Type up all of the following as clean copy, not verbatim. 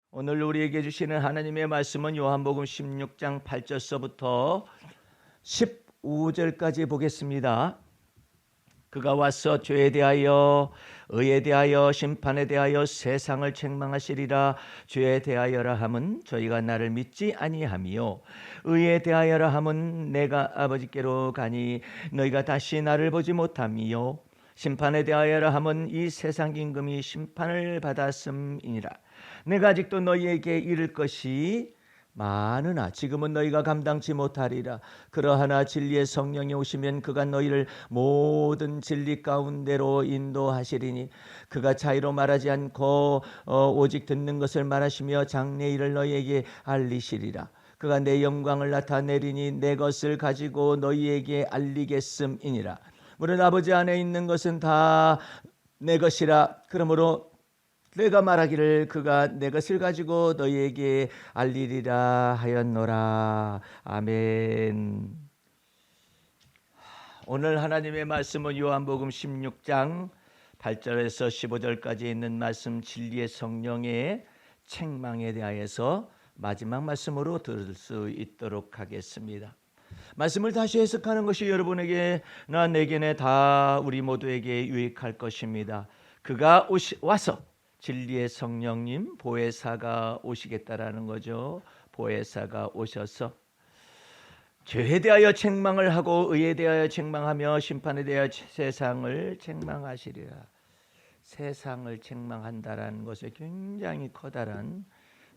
오늘 우리에게 주시는 하나님의 말씀은 요한복음 16장 8절서부터 15절까지 보겠습니다. 그가 와서 죄에 대하여 의에 대하여 심판에 대하여 세상을 책망하시리라. 죄에 대하여라 함은 저희가 나를 믿지 아니하며 의에 대하여라 함은 내가 아버지께로 가니 너희가 다시 나를 보지 못하며 심판에 대하여라 함은 이 세상 임금이 심판을 받았음이니라. 내가 아직도 너희에게 이를 것이 많으나 지금은 너희가 감당치 못하리라. 그러하나 진리의 성령이 오시면 그가 너희를 모든 진리 가운데로 인도하시리니 그가 자의로 말하지 않고 오직 듣는 것을 말하시며 장래일을 너희에게 알리시리라. 그가 내 영광을 나타내리니 내 것을 가지고 너희에게 알리겠음이니라. 물론 아버지 안에 있는 것은 다 내 것이라. 그러므로 내가 말하기를 그가 내 것을 가지고 너희에게 알리리라 하였노라. 아멘. 오늘 하나님의 말씀은 요한복음 16장 8절에서 15절까지 있는 말씀, 진리의 성령의 책망에 대하여서 마지막 말씀으로 들을 수 있도록 하겠습니다. 말씀을 다시 해석하는 것이 여러분에게나 내게나 다 우리 모두에게 유익할 것입니다. 그가 와서 진리의 성령님 보혜사가 오시겠다라는 거죠. 보혜사가 오셔서 죄에 대하여 책망을 하고 의에 대하여 책망하며 심판에 대하여 세상을 책망하시리라. 세상을 책망한다라는 것에 굉장히 커다란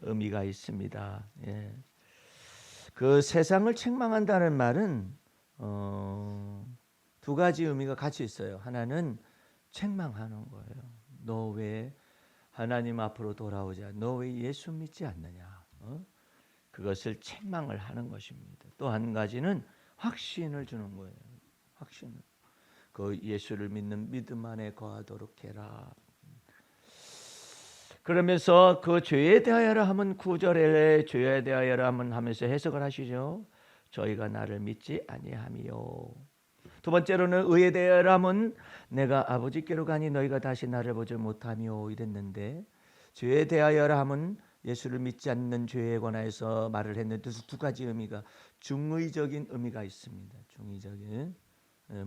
의미가 있습니다. 예. 그 세상을 책망한다는 말은 두 가지 의미가 같이 있어요. 하나는 책망하는 거예요. 너 왜 하나님 앞으로 돌아오자? 너 왜 예수 믿지 않느냐? 그것을 책망을 하는 것입니다. 또 한 가지는 확신을 주는 거예요. 확신을. 그 예수를 믿는 믿음 안에 거하도록 해라. 그러면서 그 죄에 대하여라 하면 9절에 죄에 대하여라 하면 하면서 해석을 하시죠. 저희가 나를 믿지 아니하며. 두 번째로는 의에 대하여라 하면 내가 아버지께로 가니 너희가 다시 나를 보지 못하며 이랬는데, 죄에 대하여라 하면 예수를 믿지 않는 죄에 관하여서 말을 했는데 두 가지 의미가, 중의적인 의미가 있습니다. 중의적인.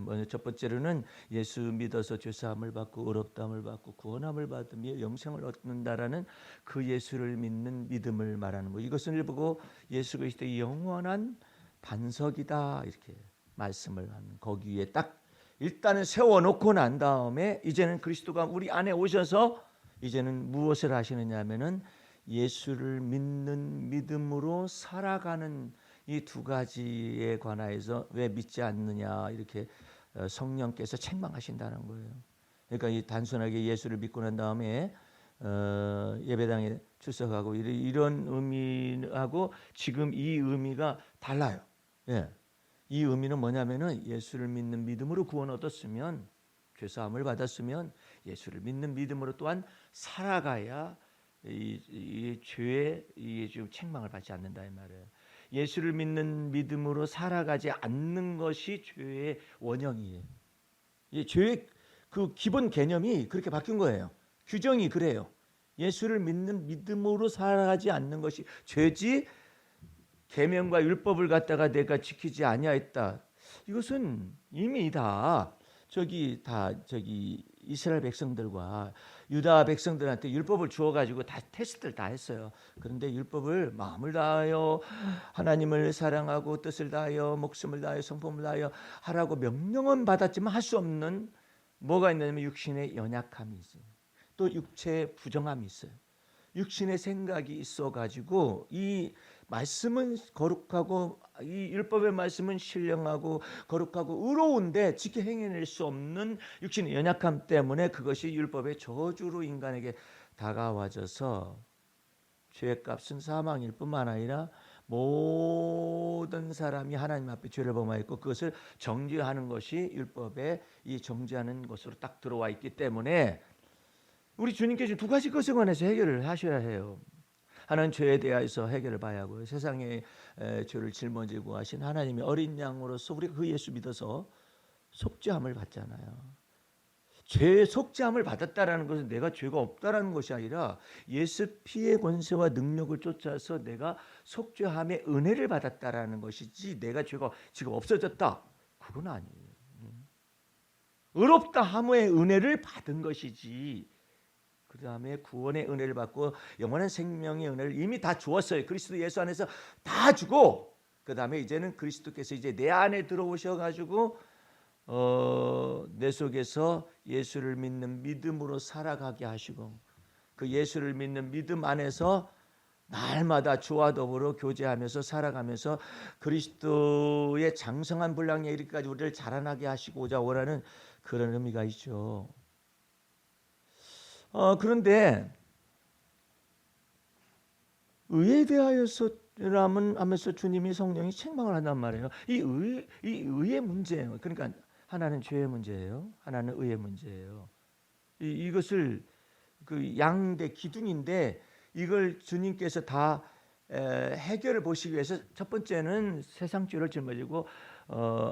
먼저 첫 번째로는 예수 믿어서 죄사함을 받고 의롭다함을 받고 구원함을 받으며 영생을 얻는다라는 그 예수를 믿는 믿음을 말하는 거. 이것을 보고 예수 그리스도의 영원한 반석이다 이렇게 말씀을 하는, 거기 위에 딱 일단은 세워놓고 난 다음에 이제는 그리스도가 우리 안에 오셔서 이제는 무엇을 하시느냐 하면은 예수를 믿는 믿음으로 살아가는 이 두 가지에 관하여서 왜 믿지 않느냐 이렇게 성령께서 책망하신다는 거예요. 그러니까 이 단순하게 예수를 믿고 난 다음에 예배당에 출석하고 이런 의미하고 지금 이 의미가 달라요. 예. 이 의미는 뭐냐면은 예수를 믿는 믿음으로 구원 얻었으면, 죄사함을 받았으면 예수를 믿는 믿음으로 또한 살아가야 이 죄에 지금 책망을 받지 않는다 이 말이에요. 예수를 믿는 믿음으로 살아가지 않는 것이 죄의 원형이에요. 이 죄의 그 기본 개념이 그렇게 바뀐 거예요. 규정이 그래요. 예수를 믿는 믿음으로 살아가지 않는 것이 죄지, 계명과 율법을 갖다가 내가 지키지 아니하였다. 이것은 이미 다 이스라엘 백성들과 유다 백성들한테 율법을 주어가지고 다 테스트를 다 했어요. 그런데 율법을 마음을 다하여 하나님을 사랑하고 뜻을 다하여 목숨을 다하여 성품을 다하여 하라고 명령은 받았지만 할 수 없는 뭐가 있냐면 육신의 연약함이 있어요. 또 육체의 부정함이 있어요. 육신의 생각이 있어가지고 이 말씀은 거룩하고 이 율법의 말씀은 신령하고 거룩하고 의로운데 지켜 행해낼 수 없는 육신의 연약함 때문에 그것이 율법의 저주로 인간에게 다가와져서 죄값은 사망일 뿐만 아니라 모든 사람이 하나님 앞에 죄를 범하였고 그것을 정죄하는 것이 율법의 이 정죄하는 것으로 딱 들어와 있기 때문에 우리 주님께서 두 가지 것에 관해서 해결을 하셔야 해요. 하나는 죄에 대해서 해결을 봐야 하고요. 세상의 죄를 짊어지고 하신 하나님의 어린 양으로서 우리가 그 예수 믿어서 속죄함을 받잖아요. 죄 속죄함을 받았다라는 것은 내가 죄가 없다라는 것이 아니라 예수 피의 권세와 능력을 쫓아서 내가 속죄함의 은혜를 받았다라는 것이지 내가 죄가 지금 없어졌다. 그건 아니에요. 의롭다 함의 은혜를 받은 것이지. 그 다음에 구원의 은혜를 받고 영원한 생명의 은혜를 이미 다 주었어요. 그리스도 예수 안에서 다 주고 그 다음에 이제는 그리스도께서 이제 내 안에 들어오셔가지고 내 속에서 예수를 믿는 믿음으로 살아가게 하시고 그 예수를 믿는 믿음 안에서 날마다 주와 더불어 교제하면서 살아가면서 그리스도의 장성한 분량에 이르기까지 우리를 자라나게 하시고자 원하는 그런 의미가 있죠. 그런데 의에 대하여서라면 하면서 주님이 성령이 책망을 한단 말이에요. 이 의의 문제예요. 그러니까 하나는 죄의 문제예요. 하나는 의의 문제예요. 이것을 그 양대 기둥인데 이걸 주님께서 다 해결을 보시기 위해서 첫 번째는 세상 죄를 짊어지고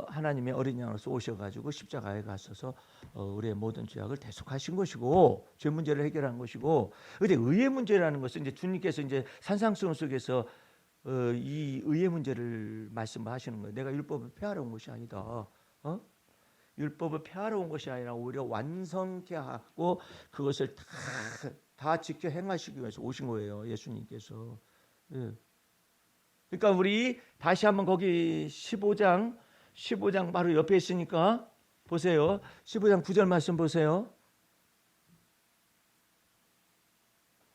하나님의 어린 양으로서 오셔가지고 십자가에 가셔서 우리의 모든 죄악을 대속하신 것이고 죄 문제를 해결한 것이고, 근데 의의 문제라는 것은 이제 주님께서 이제 산상수훈 속에서 이 의의 문제를 말씀하시는 거예요. 내가 율법을 폐하러 온 것이 아니다. 율법을 폐하러 온 것이 아니라 오히려 완성케 하고 그것을 다 지켜 행하시기 위해서 오신 거예요. 예수님께서. 예. 그러니까 우리 다시 한번 거기 15장 바로 옆에 있으니까 보세요. 15장 9절 말씀 보세요.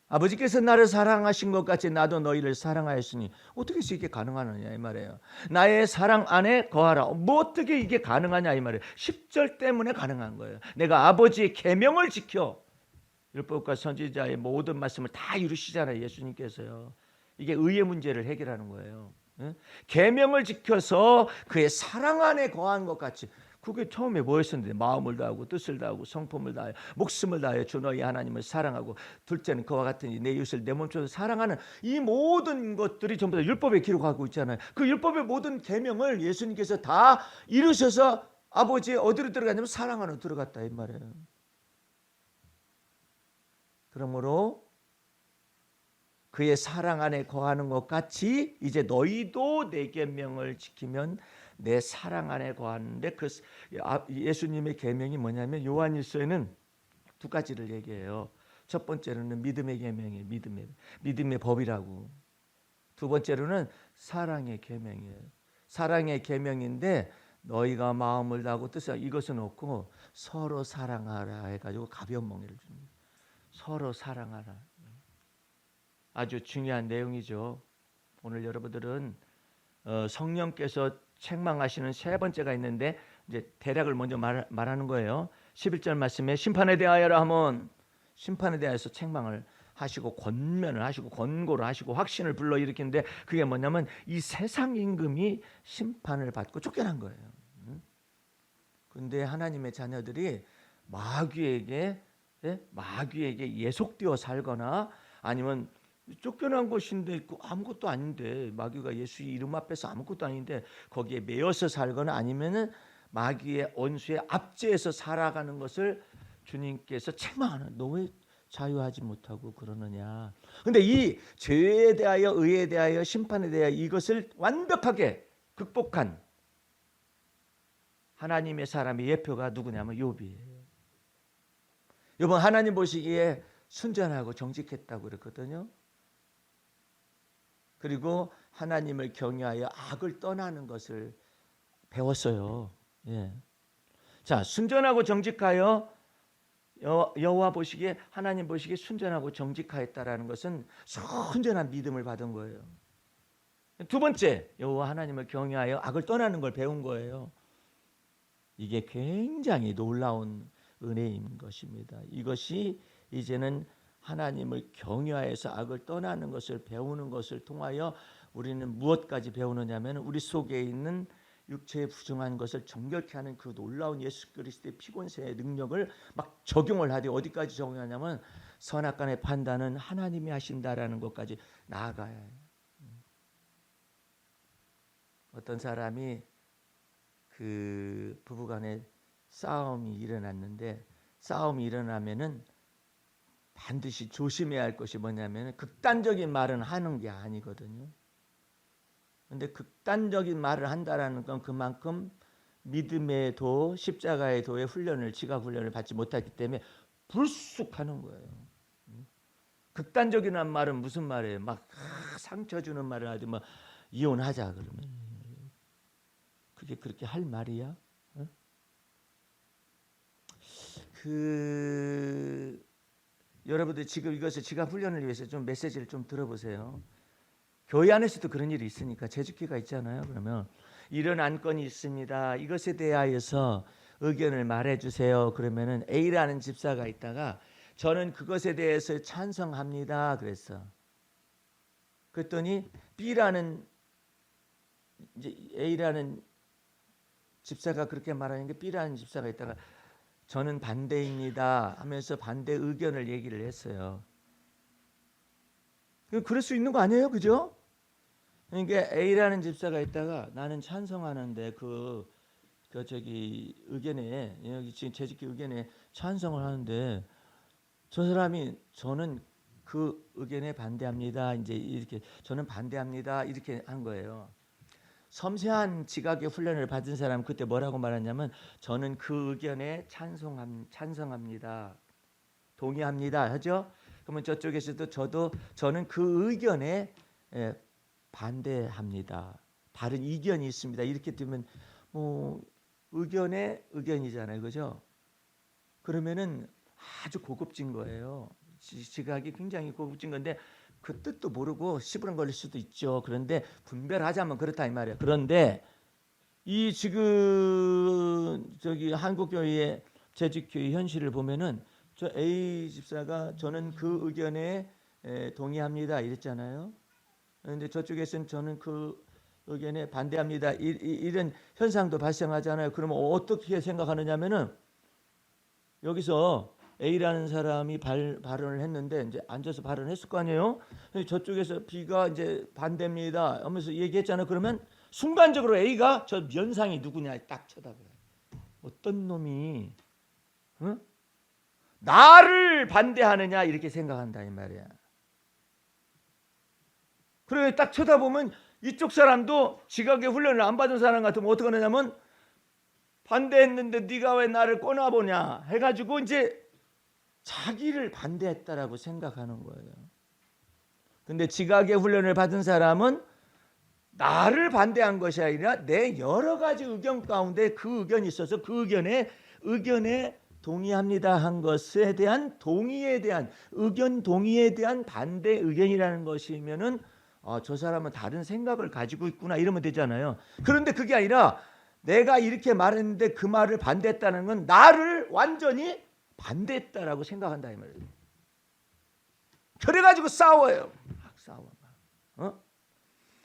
아버지께서 나를 사랑하신 것 같이 나도 너희를 사랑하였으니 어떻게 이게 가능하느냐 이 말이에요. 나의 사랑 안에 거하라. 뭐 어떻게 이게 가능하냐 이 말이에요. 10절 때문에 가능한 거예요. 내가 아버지의 계명을 지켜 율법과 선지자의 모든 말씀을 다 이루시잖아요. 예수님께서요. 이게 의의 문제를 해결하는 거예요. 계명을 지켜서 그의 사랑 안에 거한 것 같이. 그게 처음에 뭐였었는데 마음을 다하고 뜻을 다하고 성품을 다하여 목숨을 다하여 주 너희 하나님을 사랑하고 둘째는 그와 같은 내 이웃을 내 몸처럼 사랑하는 이 모든 것들이 전부 다 율법에 기록하고 있잖아요. 그 율법의 모든 계명을 예수님께서 다 이루셔서 아버지의 어디로 들어갔냐면 사랑 안으로 들어갔다 이 말이에요. 그러므로 그의 사랑 안에 거하는 것 같이 이제 너희도 내 계명을 지키면 내 사랑 안에 거하는데 그 예수님의 계명이 뭐냐면 요한일서에는 두 가지를 얘기해요. 첫 번째로는 믿음의 계명이에요. 믿음의 법이라고. 두 번째로는 사랑의 계명이에요. 사랑의 계명인데 너희가 마음을 다하고 뜻을 이것은 없고 서로 사랑하라 해가지고 가벼운 멍에를 줍니다. 서로 사랑하라. 아주 중요한 내용이죠. 오늘 여러분들은 성령께서 책망하시는 세 번째가 있는데 이제 대략을 먼저 말하는 거예요. 11절 말씀에 심판에 대하여라 하면 심판에 대해서 책망을 하시고 권면을 하시고 권고를 하시고 확신을 불러일으키는데 그게 뭐냐면 이 세상 임금이 심판을 받고 쫓겨난 거예요. 그런데 하나님의 자녀들이 마귀에게 예속되어 살거나 아니면 쫓겨난 것인데 아무것도 아닌데 마귀가 예수 이름 앞에서 아무것도 아닌데 거기에 매여서 살거나 아니면은 마귀의 언수의 압제해서 살아가는 것을 주님께서 책망하는, 너 왜 자유하지 못하고 그러느냐. 근데 이 죄에 대하여 의에 대하여 심판에 대하여 이것을 완벽하게 극복한 하나님의 사람의 예표가 누구냐면 욥이에요. 욥은 하나님 보시기에 순전하고 정직했다고 그랬거든요. 그리고 하나님을 경외하여 악을 떠나는 것을 배웠어요. 예. 자, 순전하고 정직하여 여호와 보시기에 하나님 보시기에 순전하고 정직하였다라는 것은 순전한 믿음을 받은 거예요. 두 번째, 여호와 하나님을 경외하여 악을 떠나는 걸 배운 거예요. 이게 굉장히 놀라운 은혜인 것입니다. 이것이 이제는 하나님을 경외하여서 악을 떠나는 것을 배우는 것을 통하여 우리는 무엇까지 배우느냐면 우리 속에 있는 육체의 부정한 것을 정결케 하는 그 놀라운 예수 그리스도의 피권세의 능력을 막 적용을 하되 어디까지 적용하냐면 선악간의 판단은 하나님이 하신다라는 것까지 나아가야 해요. 어떤 사람이 그 부부간에 싸움이 일어났는데 싸움이 일어나면은 반드시 조심해야 할 것이 뭐냐면 극단적인 말은 하는 게 아니거든요. 근데 극단적인 말을 한다라는 건 그만큼 믿음의 도, 십자가의 도의 훈련을, 지각 훈련을 받지 못했기 때문에 불쑥하는 거예요. 극단적인 말은 무슨 말이에요? 막 상처 주는 말을 하지, 뭐 이혼하자 그러면 그게 그렇게 할 말이야? 어? 여러분들 지금 이것을 지각 훈련을 위해서 좀 메시지를 좀 들어보세요. 교회 안에서도 그런 일이 있으니까 재직회가 있잖아요. 그러면 이런 안건이 있습니다. 이것에 대하여서 의견을 말해주세요. 그러면은 A라는 집사가 있다가 저는 그것에 대해서 찬성합니다. 그랬어. 그랬더니 B라는 이제 A라는 집사가 그렇게 말하는 게 B라는 집사가 있다가 저는 반대입니다 하면서 반대 의견을 얘기를 했어요. 그럴 수 있는 거 아니에요, 그죠? 그러니까 A라는 집사가 있다가 나는 찬성하는데 저기 의견에 여기 지금 재직기 의견에 찬성을 하는데 저 사람이 저는 그 의견에 반대합니다. 이제 이렇게 저는 반대합니다. 이렇게 한 거예요. 섬세한 지각의 훈련을 받은 사람 그때 뭐라고 말했냐면 저는 그 의견에 찬성합니다. 동의합니다. 하죠? 그러면 저쪽에서도 저는 그 의견에 반대합니다. 다른 이견이 있습니다. 이렇게 되면 뭐 의견의 의견이잖아요. 그죠? 그러면은 아주 고급진 거예요. 지각이 굉장히 고급진 건데 그 뜻도 모르고 시부름 걸릴 수도 있죠. 그런데 분별하자면 그렇다 이 말이에요. 그런데 이 지금 저기 한국교회의 재직교회 현실을 보면은 저 A 집사가 저는 그 의견에 동의합니다 이랬잖아요. 그런데 저쪽에서는 저는 그 의견에 반대합니다. 이런 현상도 발생하잖아요. 그러면 어떻게 생각하느냐면은 여기서 A라는 사람이 발언을 했는데 이제 앉아서 발언했을 거 아니에요. 저쪽에서 B가 이제 반대입니다 하면서 얘기했잖아요. 그러면 순간적으로 A가 저 면상이 누구냐 딱 쳐다봐요. 어떤 놈이 나를 반대하느냐 이렇게 생각한다 이 말이야. 그래 딱 쳐다보면 이쪽 사람도 지각의 훈련을 안 받은 사람 같으면 어떻게 하느냐면 반대했는데 네가 왜 나를 꼬나보냐 해가지고 이제 자기를 반대했다라고 생각하는 거예요. 근데 지각의 훈련을 받은 사람은 나를 반대한 것이 아니라 내 여러 가지 의견 가운데 그 의견이 있어서 그 의견에 동의합니다 한 것에 대한 동의에 대한 의견 동의에 대한 반대 의견이라는 것이면은 저 사람은 다른 생각을 가지고 있구나 이러면 되잖아요. 그런데 그게 아니라 내가 이렇게 말했는데 그 말을 반대했다는 건 나를 완전히 반대했다라고 생각한다 이 말이에요. 그래가지고 싸워요. 막 싸워.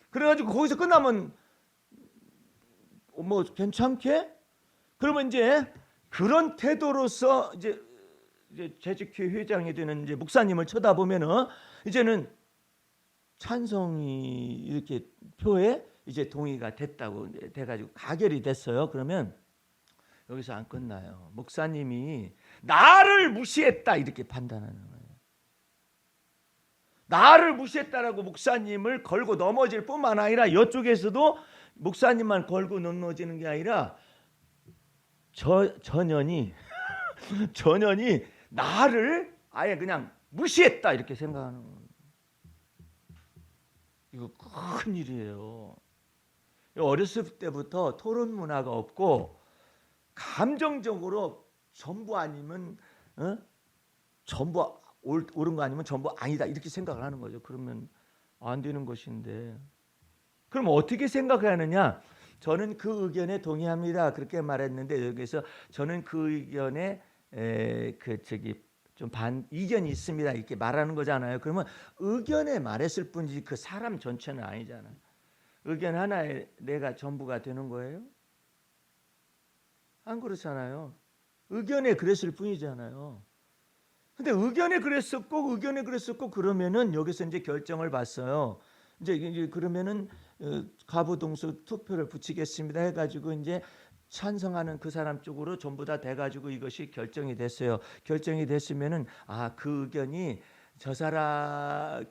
그래가지고 거기서 끝나면 뭐 괜찮게? 그러면 이제 그런 태도로서 이제 재직회 회장이 되는 이제 목사님을 쳐다보면은 이제는 찬성이 이렇게 표에 이제 동의가 됐다고 돼가지고 가결이 됐어요. 그러면 여기서 안 끝나요. 목사님이 나를 무시했다 이렇게 판단하는 거예요. 나를 무시했다라고 목사님을 걸고 넘어질 뿐만 아니라 이쪽에서도 목사님만 걸고 넘어지는 게 아니라 전연이 나를 아예 그냥 무시했다 이렇게 생각하는 거예요. 이거 큰 일이에요. 어렸을 때부터 토론 문화가 없고 감정적으로 전부 아니면 전부 옳은 거 아니면 전부 아니다 이렇게 생각을 하는 거죠. 그러면 안 되는 것인데 그럼 어떻게 생각해야 하느냐? 저는 그 의견에 동의합니다. 그렇게 말했는데 여기서 저는 그 의견에 좀 이견이 있습니다. 이렇게 말하는 거잖아요. 그러면 의견에 말했을 뿐이지 그 사람 전체는 아니잖아요. 의견 하나에 내가 전부가 되는 거예요? 안 그렇잖아요. 의견에 그랬을 뿐이잖아요. 근데 의견에 그랬었고 그러면은 여기서 이제 결정을 봤어요. 이제 그러면은 가부동수 투표를 붙이겠습니다 해가지고 이제 찬성하는 그 사람 쪽으로 전부 다 돼가지고 이것이 결정이 됐어요. 결정이 됐으면은 그 의견이 저 사람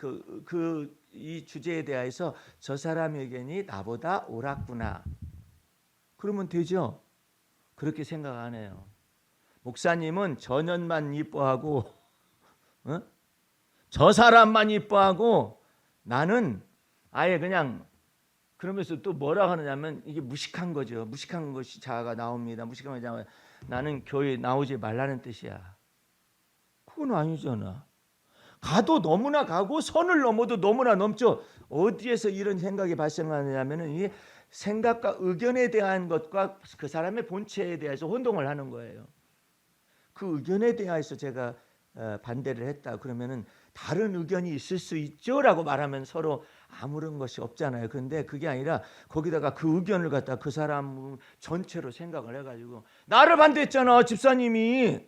이 주제에 대해서 저 사람 의견이 나보다 옳았구나. 그러면 되죠. 그렇게 생각 안 해요. 목사님은 전현만 이뻐하고 저 사람만 이뻐하고 나는 아예 그냥 그러면서 또 뭐라 하느냐면 이게 무식한 거죠. 무식한 것이 자아가 나옵니다. 무식한 자아. 나는 교회 나오지 말라는 뜻이야. 그건 아니잖아. 가도 너무나 가고 선을 넘어도 너무나 넘죠. 어디에서 이런 생각이 발생하냐면은 이게 생각과 의견에 대한 것과 그 사람의 본체에 대해서 혼동을 하는 거예요. 그 의견에 대해서 제가 반대를 했다 그러면은 다른 의견이 있을 수 있죠라고 말하면 서로 아무런 것이 없잖아요. 그런데 그게 아니라 거기다가 그 의견을 갖다 그 사람 전체로 생각을 해가지고 나를 반대했잖아 집사님이.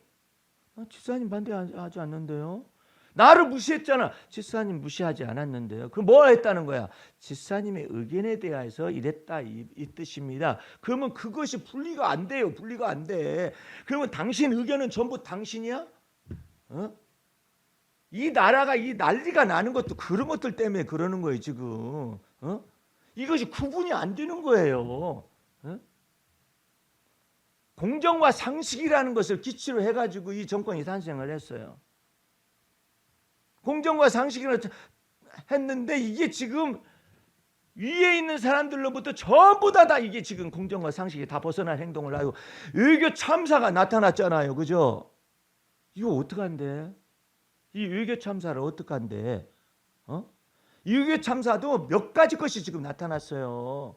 집사님 반대하지 않는데요. 나를 무시했잖아. 집사님 무시하지 않았는데요. 그럼 뭐 했다는 거야? 집사님의 의견에 대해서 이랬다 이 뜻입니다. 그러면 그것이 분리가 안 돼요. 분리가 안 돼. 그러면 당신 의견은 전부 당신이야? 이 나라가 이 난리가 나는 것도 그런 것들 때문에 그러는 거예요 지금. 이것이 구분이 안 되는 거예요. 공정과 상식이라는 것을 기치로 해가지고 이 정권이 탄생을 했어요. 공정과 상식을 했는데 이게 지금 위에 있는 사람들로부터 전부 다 이게 지금 공정과 상식이 다 벗어난 행동을 하고 외교 참사가 나타났잖아요. 그죠? 이거 어떡한데? 이 외교 참사를 어떡한데? 이 외교 참사도 몇 가지 것이 지금 나타났어요.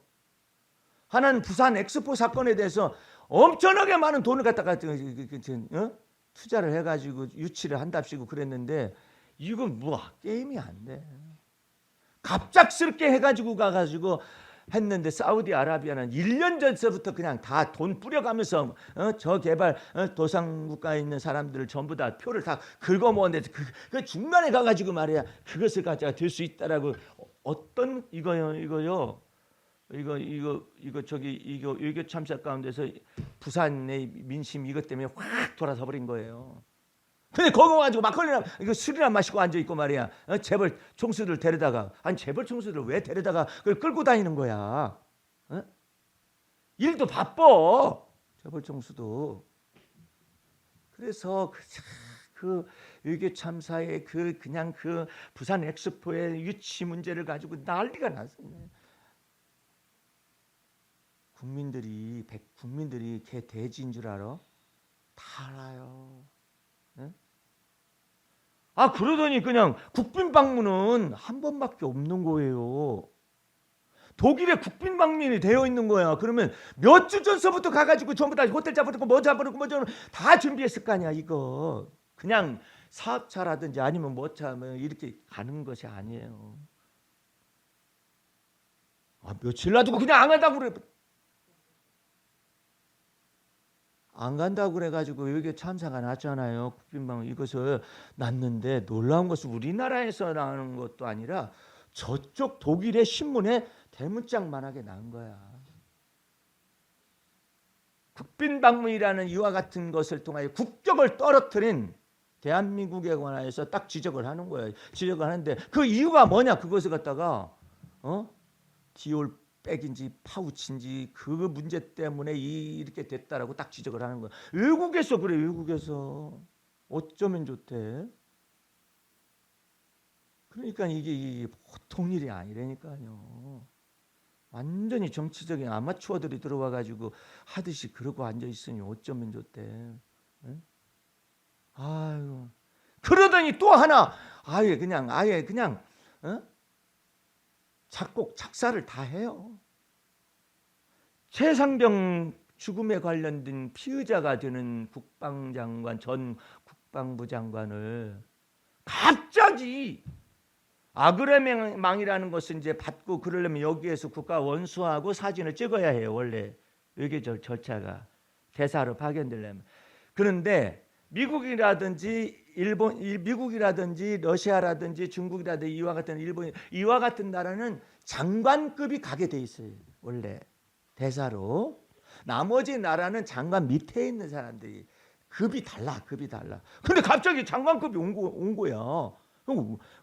하나는 부산 엑스포 사건에 대해서 엄청나게 많은 돈을 갖다가 투자를 해가지고 유치를 한답시고 그랬는데 이건 뭐 게임이 안 돼. 갑작스럽게 해가지고 가가지고 했는데 사우디아라비아는 1년 전서부터 그냥 다 돈 뿌려가면서 저 개발 도상국가에 있는 사람들을 전부 다 표를 다 긁어모았는데 그 중간에 가가지고 말이야 그것을 가져가 될 수 있다라고 어떤 이거 외교 참사 가운데서 부산의 민심 이것 때문에 확 돌아서 버린 거예요. 근데 거기 가지고 막걸리나 이거 술이나 마시고 앉아 있고 말이야. 재벌 총수들 데려다가 재벌 총수들 왜 데려다가 그걸 끌고 다니는 거야? 일도 바빠 재벌 총수도. 그래서 그 외교 참사의 그냥 그 부산 엑스포의 유치 문제를 가지고 난리가 났어요. 국민들이 걔 돼지인 줄 알아? 다 알아요. 그러더니 그냥 국빈 방문은 한 번밖에 없는 거예요. 독일에 국빈 방문이 되어 있는 거야. 그러면 몇 주 전서부터 가가지고 전부 다 호텔 잡아놓고 뭐 잡아놓고 다 준비했을 거 아니야 이거. 그냥 사업차라든지 아니면 뭐 차면 이렇게 가는 것이 아니에요. 며칠 놔두고 그냥 안 간다고 그래. 안 간다고 그래가지고 외교 참사가 났잖아요. 국빈방문 이것을 났는데 놀라운 것은 우리나라에서 나오는 것도 아니라 저쪽 독일의 신문에 대문짝만하게 난 거야. 국빈방문이라는 이와 같은 것을 통하여 국격을 떨어뜨린 대한민국에 관하여서 딱 지적을 하는 거예요. 지적을 하는데 그 이유가 뭐냐? 그것을 갖다가 디올 백인지 파우치인지 그 문제 때문에 이렇게 됐다라고 딱 지적을 하는 거야. 외국에서 그래. 외국에서 어쩌면 좋대. 그러니까 이게 보통 일이 아니라니까요. 완전히 정치적인 아마추어들이 들어와 가지고 하듯이 그러고 앉아 있으니 어쩌면 좋대. 아유. 그러더니 또 하나 아예 그냥 작곡 작사를 다 해요. 최상병 죽음에 관련된 피의자가 되는 국방장관 전 국방부 장관을 갑자기 아그레망이라는 것은 이제 받고 그러려면 여기에서 국가 원수하고 사진을 찍어야 해요. 원래 외교 절차가 대사로 파견되려면. 그런데 미국이라든지 러시아라든지 중국이라든지 이와 같은 나라는 장관급이 가게 돼 있어요. 원래 대사로. 나머지 나라는 장관 밑에 있는 사람들이 급이 달라. 근데 갑자기 장관급이 온 거야.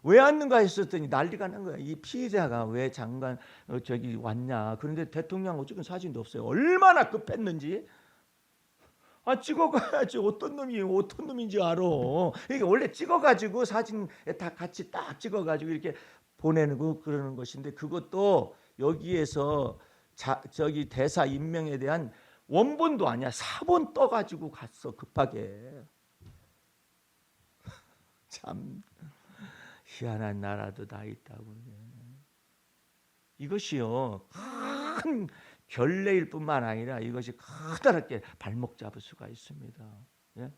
왜 왔는가 했었더니 난리가 난 거야. 이 피해자가 왜 장관 저기 왔냐. 그런데 대통령하고 찍은 사진도 없어요. 얼마나 급했는지. 찍어가야지. 어떤 놈인지 알아. 이게 원래 찍어가지고 사진에 다 같이 딱 찍어가지고 이렇게 보내는 거 그러는 것인데, 그것도 여기에서 저기 대사 임명에 대한 원본도 아니야. 사본 떠가지고 갔어, 급하게. 참 희한한 나라도 다 있다고. 이것이요, 큰 결례일 뿐만 아니라 이것이 커다랗게 발목 잡을 수가 있습니다. 예?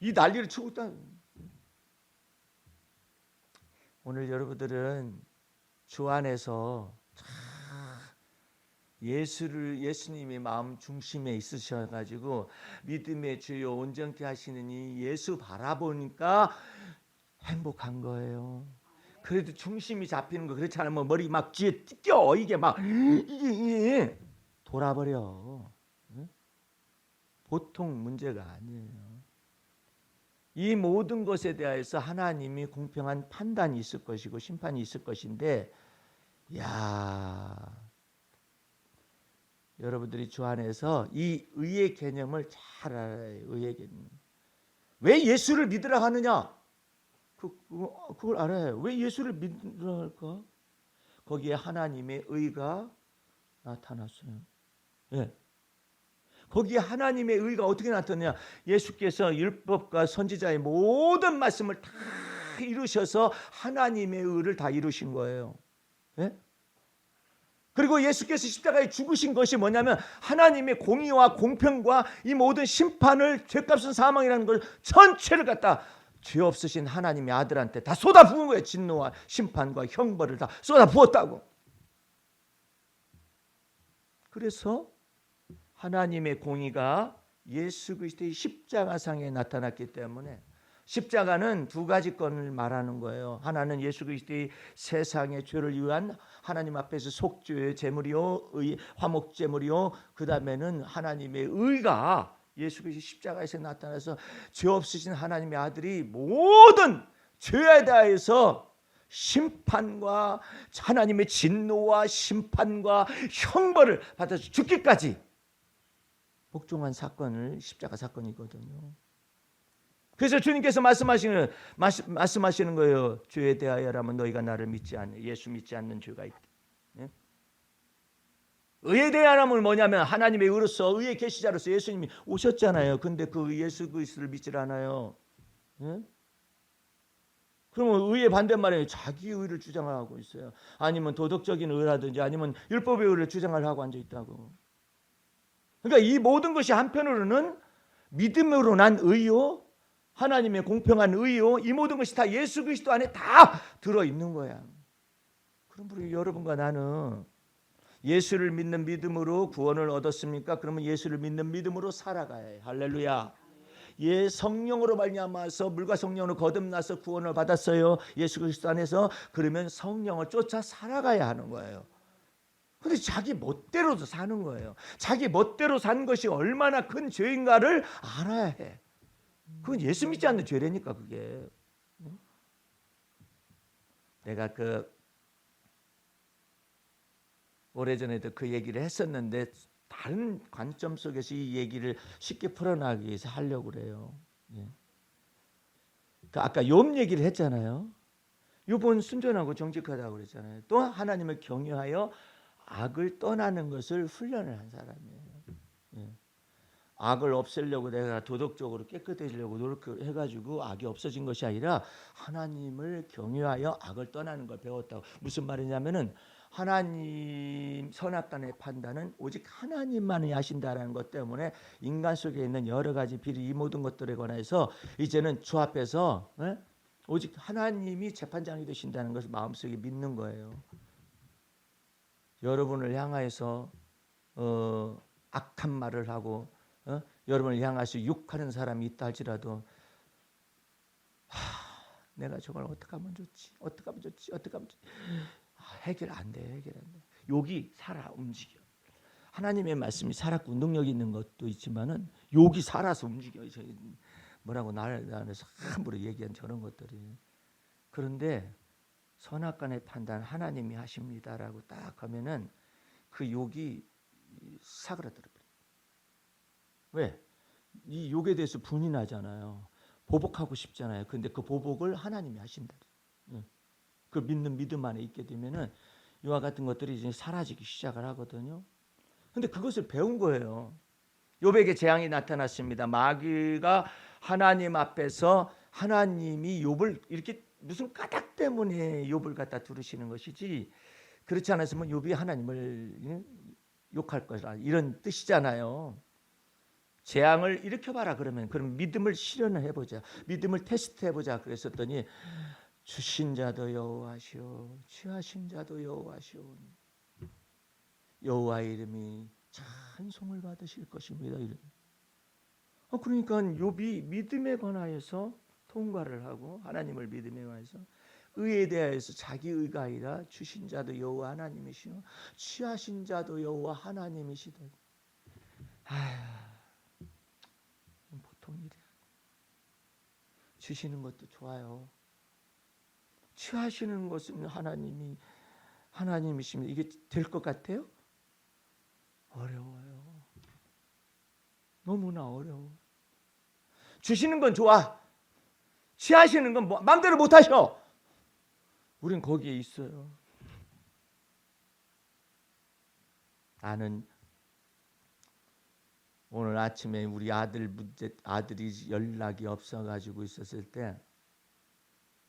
이 난리를 치고 있다. 오늘 여러분들은 주 안에서 예수님이 마음 중심에 있으셔가지고 믿음의 주요 온전케 하시는 이 예수 바라보니까 행복한 거예요. 그래도 중심이 잡히는 거 그렇지 않으면 머리 막 뒤에 뜯겨. 이게 막 이게 돌아버려. 보통 문제가 아니에요. 이 모든 것에 대해서 하나님이 공평한 판단이 있을 것이고 심판이 있을 것인데, 여러분들이 주 안에서 이 의의 개념을 잘 알아요. 의의 개념. 왜 예수를 믿으라 하느냐? 그걸 알아요. 왜 예수를 믿으라 할까? 거기에 하나님의 의가 나타났어요. 예. 거기에 하나님의 의가 어떻게 나타났냐? 예수께서 율법과 선지자의 모든 말씀을 다 이루셔서 하나님의 의를 다 이루신 거예요. 예? 그리고 예수께서 십자가에 죽으신 것이 뭐냐면 하나님의 공의와 공평과 이 모든 심판을, 죄값은 사망이라는 걸 전체를 갖다 죄 없으신 하나님의 아들한테 다 쏟아부은 거예요. 진노와 심판과 형벌을 다 쏟아부었다고. 그래서 하나님의 공의가 예수 그리스도의 십자가상에 나타났기 때문에, 십자가는 두 가지 건을 말하는 거예요. 하나는 예수 그리스도의 세상의 죄를 위한 하나님 앞에서 속죄의 제물이요, 화목 제물이요, 그 다음에는 하나님의 의가 예수 그리스도 십자가에서 나타나서 죄 없으신 하나님의 아들이 모든 죄에 대해서 심판과 하나님의 진노와 심판과 형벌을 받아서 죽기까지 복종한 사건을 십자가 사건이거든요. 그래서 주님께서 말씀하시는 거예요. 죄에 대하여라면 너희가 나를 믿지 않는, 예수 믿지 않는 죄가 있다. 예? 의에 대하여라면 뭐냐면 하나님의 의로서, 의의 계시자로서 예수님이 오셨잖아요. 근데 그 예수 그리스도를 믿질 않아요. 예? 그러면 의의 반대말에 자기 의를 주장하고 있어요. 아니면 도덕적인 의라든지 아니면 율법의 의를 주장을 하고 앉아 있다고. 그러니까 이 모든 것이 한편으로는 믿음으로 난 의요, 하나님의 공평한 의요, 이 모든 것이 다 예수 그리스도 안에 다 들어있는 거야. 그럼 우리 여러분과 나는 예수를 믿는 믿음으로 구원을 얻었습니까? 그러면 예수를 믿는 믿음으로 살아가야 해요. 할렐루야. 성령으로 말미암아서 물과 성령으로 거듭나서 구원을 받았어요. 예수 그리스도 안에서. 그러면 성령을 쫓아 살아가야 하는 거예요. 근데 자기 멋대로도 사는 거예요. 자기 멋대로 사는 것이 얼마나 큰 죄인가를 알아야 해. 그건 예수 믿지 않는 죄라니까 그게. 내가 오래전에도 그 얘기를 했었는데 다른 관점 속에서 이 얘기를 쉽게 풀어나가기 위해서 하려고 그래요. 예. 아까 욥 얘기를 했잖아요. 욥은 순전하고 정직하다고 그랬잖아요. 또 하나님을 경외하여 악을 떠나는 것을 훈련을 한 사람이에요. 예. 악을 없애려고 내가 도덕적으로 깨끗해지려고 노력해가지고 악이 없어진 것이 아니라 하나님을 경외하여 악을 떠나는 걸 배웠다고. 무슨 말이냐면은 하나님 선악간의 판단은 오직 하나님만이 하신다라는 것 때문에 인간 속에 있는 여러 가지 비리, 이 모든 것들에 관해서 이제는 주 앞에서 오직 하나님이 재판장이 되신다는 것을 마음속에 믿는 거예요. 여러분을 향하여서 악한 말을 하고 여러분을 향해서 욕하는 사람이 있다 할지라도 내가 저걸 어떻게 하면 좋지? 해결 안 돼. 욕이 살아 움직여. 하나님의 말씀이 살았고 운동력이 있는 것도 있지만은 욕이 살아서 움직여요. 뭐라고 나를 안에서 함부로 얘기한 저런 것들이. 그런데 선악간의 판단 하나님이 하십니다라고 딱 하면은 그 욕이 사그라들어 버려요. 왜? 이 욕에 대해서 분이 나잖아요. 보복하고 싶잖아요. 근데 그 보복을 하나님이 하신다. 그 믿는 믿음 안에 있게 되면은 이와 같은 것들이 이제 사라지기 시작을 하거든요. 근데 그것을 배운 거예요. 욥에게 재앙이 나타났습니다. 마귀가 하나님 앞에서 하나님이 욥을 이렇게 무슨 까닭 때문에 욥을 갖다 두르시는 것이지, 그렇지 않았으면 욥이 하나님을 욕할 것이라 이런 뜻이잖아요. 재앙을 일으켜봐라 그러면 그럼 믿음을 실현을 해보자, 믿음을 테스트해보자 그랬었더니 주신 자도 여호와시오 취하신 자도 여호와시오 여호와의 이름이 찬송을 받으실 것입니다. 그러니까 욥이 믿음에 관하여서 통과를 하고 하나님을 믿음에 관해서 의에 대하여서 자기 의가 아니라 주신 자도 여호와 하나님이시오 취하신 자도 여호와 하나님이시다. 보통 일이야. 주시는 것도 좋아요. 취하시는 것은 하나님이시면 이게 될 것 같아요? 어려워요. 너무나 어려워. 주시는 건 좋아. 취하시는 건 마음대로 못 하셔. 우린 거기에 있어요. 나는 오늘 아침에 우리 아들이 연락이 없어가지고 있었을 때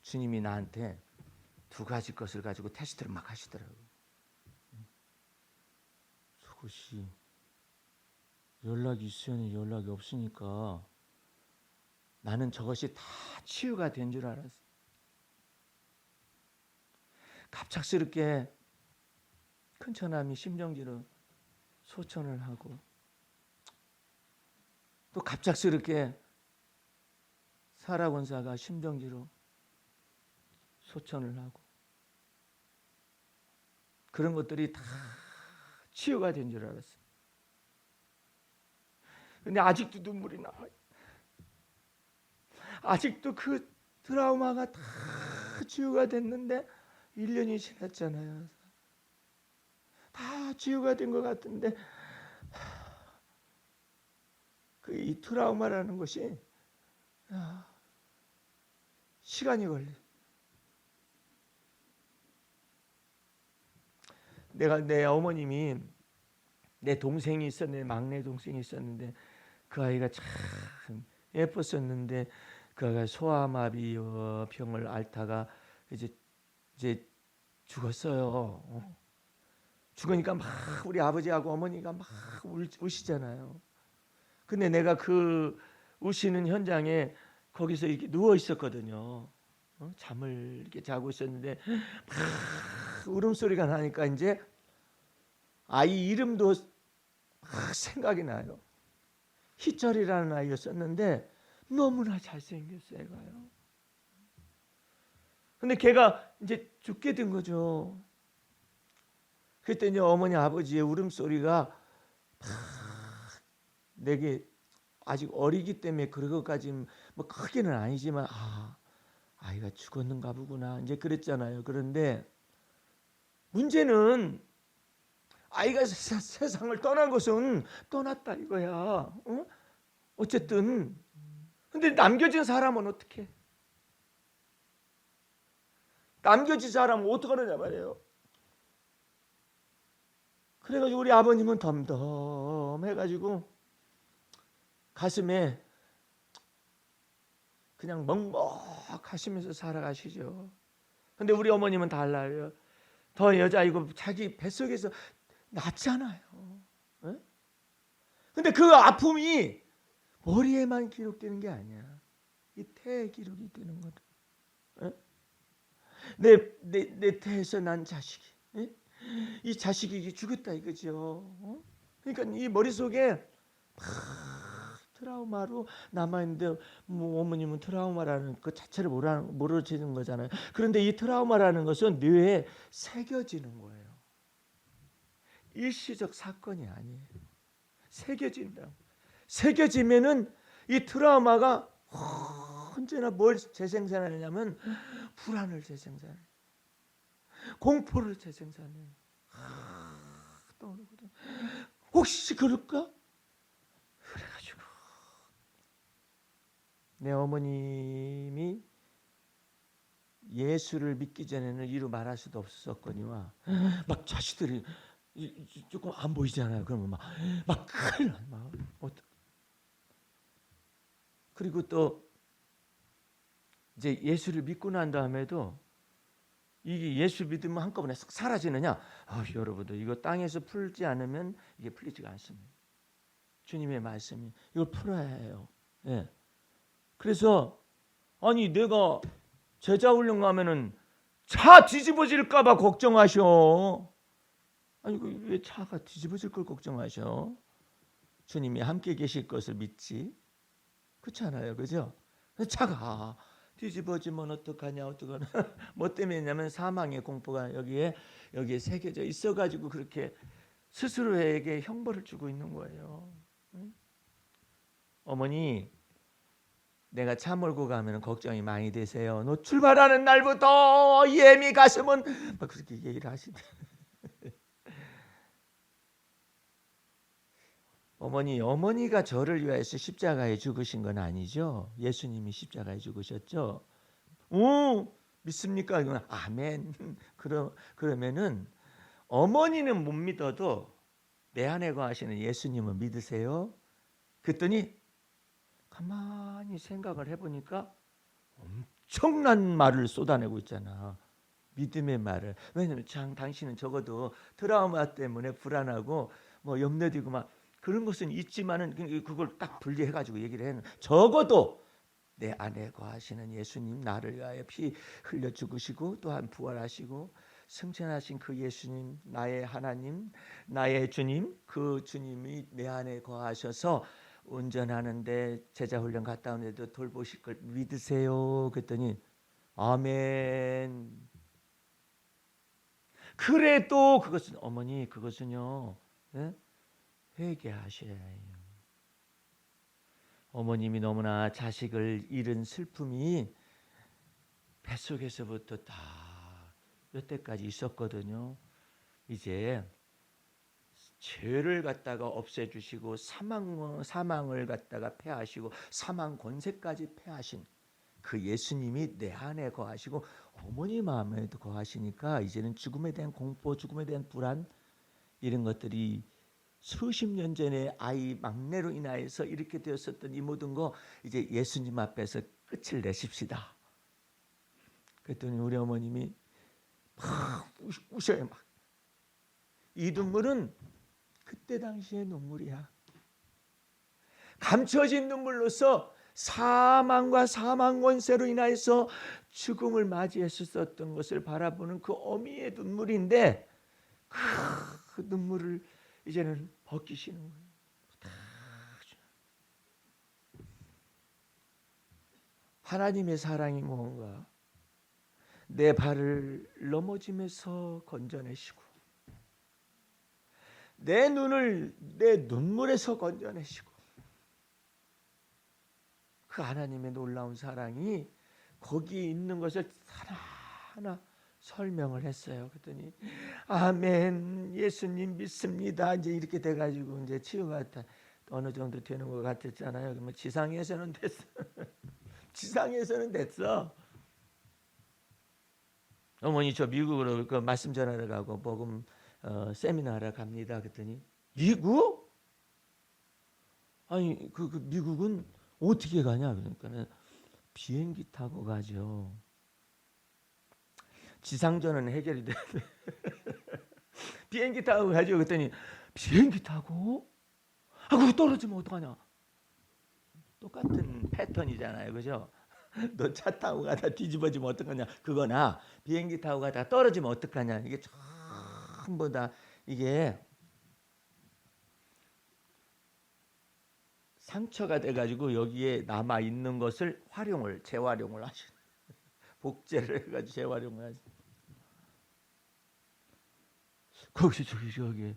주님이 나한테 두 가지 것을 가지고 테스트를 막 하시더라고요. 저것이 연락이 있으니 연락이 없으니까 나는 저것이 다 치유가 된 줄 알았어. 갑작스럽게 큰 처남이 심정지로 소천을 하고 또 갑작스럽게 사라 권사가 심정지로 소천을 하고 그런 것들이 다 치유가 된 줄 알았어요. 근데 아직도 눈물이 나와요. 아직도 그 트라우마가 다 치유가 됐는데 1년이 지났잖아요. 다 치유가 된 것 같은데 이 트라우마라는 것이 시간이 걸려. 내 어머님이 내 동생이 있었는데 막내 동생이 있었는데 그 아이가 참 예뻤었는데 그 아이가 소아마비 병을 앓다가 이제 죽었어요. 죽으니까 막 우리 아버지하고 어머니가 막 우시잖아요. 근데 내가 그 우시는 현장에 거기서 이렇게 누워 있었거든요. 잠을 이렇게 자고 있었는데 막 울음소리가 나니까 이제 아이 이름도 막 생각이 나요. 희철이라는 아이였었는데 너무나 잘생겼어요, 애가요. 근데 걔가 이제 죽게 된 거죠. 그랬더니 어머니 아버지의 울음소리가 막 내게 아직 어리기 때문에 그런 것까지 뭐 크게는 아니지만 아이가 죽었는가 보구나 이제 그랬잖아요. 그런데 문제는 아이가 세상을 떠난 것은 떠났다 이거야. 어쨌든 근데 남겨진 사람은 어떻게? 남겨진 사람은 어떻게 하느냐 말이에요. 그래가지고 우리 아버님은 덤덤해가지고 가슴에 그냥 먹먹하시면서 살아가시죠. 근데 우리 어머님은 달라요. 더 여자이고 자기 뱃속에서 낳잖아요. 근데 그 아픔이 머리에만 기록되는 게 아니야. 이 태에 기록이 되는 거다. 내 태에서 난 자식이, 이 자식이 죽었다 이거죠. 그러니까 이 머릿속에 막 트라우마로 남아있는데 뭐 어머님은 트라우마라는 그 자체를 모르시는 거잖아요. 그런데 이 트라우마라는 것은 뇌에 새겨지는 거예요. 일시적 사건이 아니에요. 새겨진다. 새겨지면은 이 트라우마가 언제나 뭘 재생산하냐면 불안을 재생산해. 공포를 재생산해. 떠오르거든. 혹시 그럴까? 그래가지고 내 어머님이 예수를 믿기 전에는 이루 말할 수도 없었거니와 막 자식들이 조금 안 보이잖아요. 그러면 막 큰일 나. 막 그리고 또 이제 예수를 믿고 난 다음에도 이게 예수 믿으면 한꺼번에 싹 사라지느냐? 여러분들 이거 땅에서 풀지 않으면 이게 풀리지가 않습니다. 주님의 말씀이 이걸 풀어야 해요. 예. 그래서 아니 내가 제자 훈련 가면은 차 뒤집어질까 봐 걱정하셔. 아니 왜 차가 뒤집어질 걸 걱정하셔? 주님이 함께 계실 것을 믿지. 그렇잖아요. 그죠? 차가 뒤집어지면 어떡하냐. 뭐 때문이냐면 사망의 공포가 여기에 새겨져 있어가지고 그렇게 스스로에게 형벌을 주고 있는 거예요. 응? 어머니 내가 차 몰고 가면 걱정이 많이 되세요. 너 출발하는 날부터 예미 가슴은 막 그렇게 얘기를 하시네. 어머니가 저를 위해서 십자가에 죽으신 건 아니죠. 예수님이 십자가에 죽으셨죠. 믿습니까? 아멘. 그러면은 어머니는 못 믿어도 내 안에 거하시는 예수님은 믿으세요? 그랬더니 가만히 생각을 해보니까 엄청난 말을 쏟아내고 있잖아. 믿음의 말을. 왜냐면 당신은 적어도 트라우마 때문에 불안하고 뭐 염려되고 막 그런 것은 있지만은 그걸 딱 분리해가지고 얘기를 해는 적어도 내 안에 거하시는 예수님 나를 위하여 피 흘려 죽으시고 또한 부활하시고 승천하신 그 예수님 나의 하나님 나의 주님 그 주님이 내 안에 거하셔서 운전하는데 제자훈련 갔다 오는데도 돌보실 걸 믿으세요. 그랬더니 아멘. 그래도 그것은 어머니 그것은요 네? 회개하셔야 해요. 어머님이 너무나 자식을 잃은 슬픔이 뱃속에서부터 다 여태까지 있었거든요. 이제 죄를 갖다가 없애주시고 사망을 갖다가 패하시고 사망 권세까지 패하신 그 예수님이 내 안에 거하시고 어머니 마음에도 거하시니까 이제는 죽음에 대한 공포, 죽음에 대한 불안 이런 것들이 수십 년 전에 아이 막내로 인하여서 이렇게 되었었던 이 모든 거 이제 예수님 앞에서 끝을 내십시다. 그랬더니 우리 어머님이 막 우셔요. 막. 이 눈물은 그때 당시의 눈물이야. 감춰진 눈물로서 사망과 사망 권세로 인하여서 죽음을 맞이했었던 것을 바라보는 그 어미의 눈물인데 그 눈물을 이제는 벗기시는 거예요. 하나님의 사랑이 뭔가 내 발을 넘어짐에서 건져내시고 내 눈을 내 눈물에서 건져내시고 그 하나님의 놀라운 사랑이 거기 있는 것을 하나하나 설명을 했어요. 그랬더니 아멘 예수님 믿습니다. 이제 이렇게 돼가지고 이제 치유가 어느 정도 되는 것 같았잖아요. 그러면 지상에서는 됐어. 지상에서는 됐어. 어머니 저 미국으로 그 말씀 전하러 가고 복음 세미나하러 갑니다. 그랬더니 미국? 아니 그 미국은 어떻게 가냐? 그러니까는 비행기 타고 가죠. 지상전은 해결이 돼. 비행기 타고 가죠. 그랬더니 비행기 타고? 그거 떨어지면 어떡하냐? 똑같은 패턴이잖아요. 그죠? 너 차 타고 가다 뒤집어지면 어떡하냐? 그거나 비행기 타고 가다 떨어지면 어떡하냐? 이게 전부 다 이게 상처가 돼가지고 여기에 남아 있는 것을 재활용을 하시는 복제를 해가지고 재활용을 하시는. 거기서 저기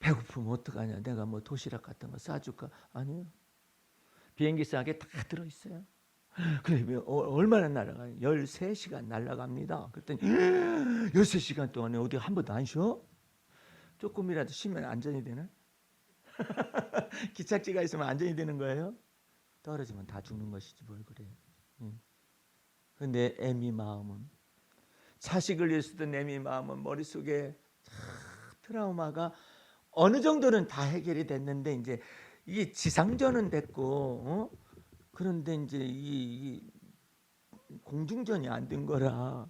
배고프면 어떡하냐? 내가 뭐 도시락 같은 거 싸줄까? 아니요. 비행기 싸게 다 들어있어요. 그러면 얼마나 날아가요? 13시간 날아갑니다. 그랬더니 13시간 동안에 어디 한 번도 안 쉬어? 조금이라도 쉬면 안전이 되나? 기착지가 있으면 안전이 되는 거예요? 떨어지면 다 죽는 것이지 뭘 그래. 근데 애미 마음은, 자식을 위해 쓰던 애미 마음은 머릿속에 트라우마가 어느 정도는 다 해결이 됐는데 이제 이게 지상전은 됐고 그런데 이제 이 공중전이 안 된 거라.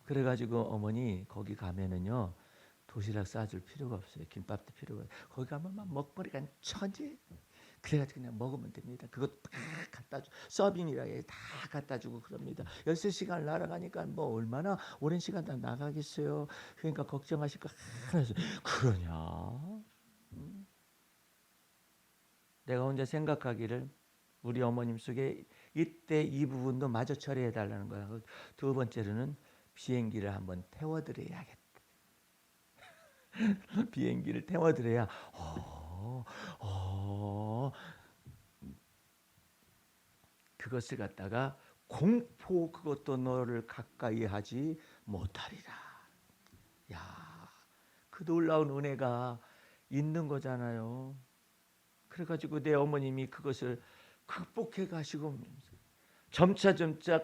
그래가지고 어머니 거기 가면은요 도시락 싸줄 필요가 없어요. 김밥도 필요가 없어요. 거기 가면 막 먹거리가 천지. 그래가지고 그냥 먹으면 됩니다. 그것 다 갖다 주, 서빙이라 해 다 갖다 주고 그럽니다. 13시간 날아가니까 뭐 얼마나 오랜 시간 다 나가겠어요. 그러니까 걱정하실 거 하나 없어요. 그러냐? 내가 혼자 생각하기를 우리 어머님 속에 이때 이 부분도 마저 처리해 달라는 거야. 두 번째로는 비행기를 한번 태워드려야겠다. 비행기를 태워드려야 그것을 갖다가 공포 그것도 너를 가까이 하지 못하리라. 야, 그 놀라운 은혜가 있는 거잖아요. 그래가지고 내 어머님이 그것을 극복해 가시고 점차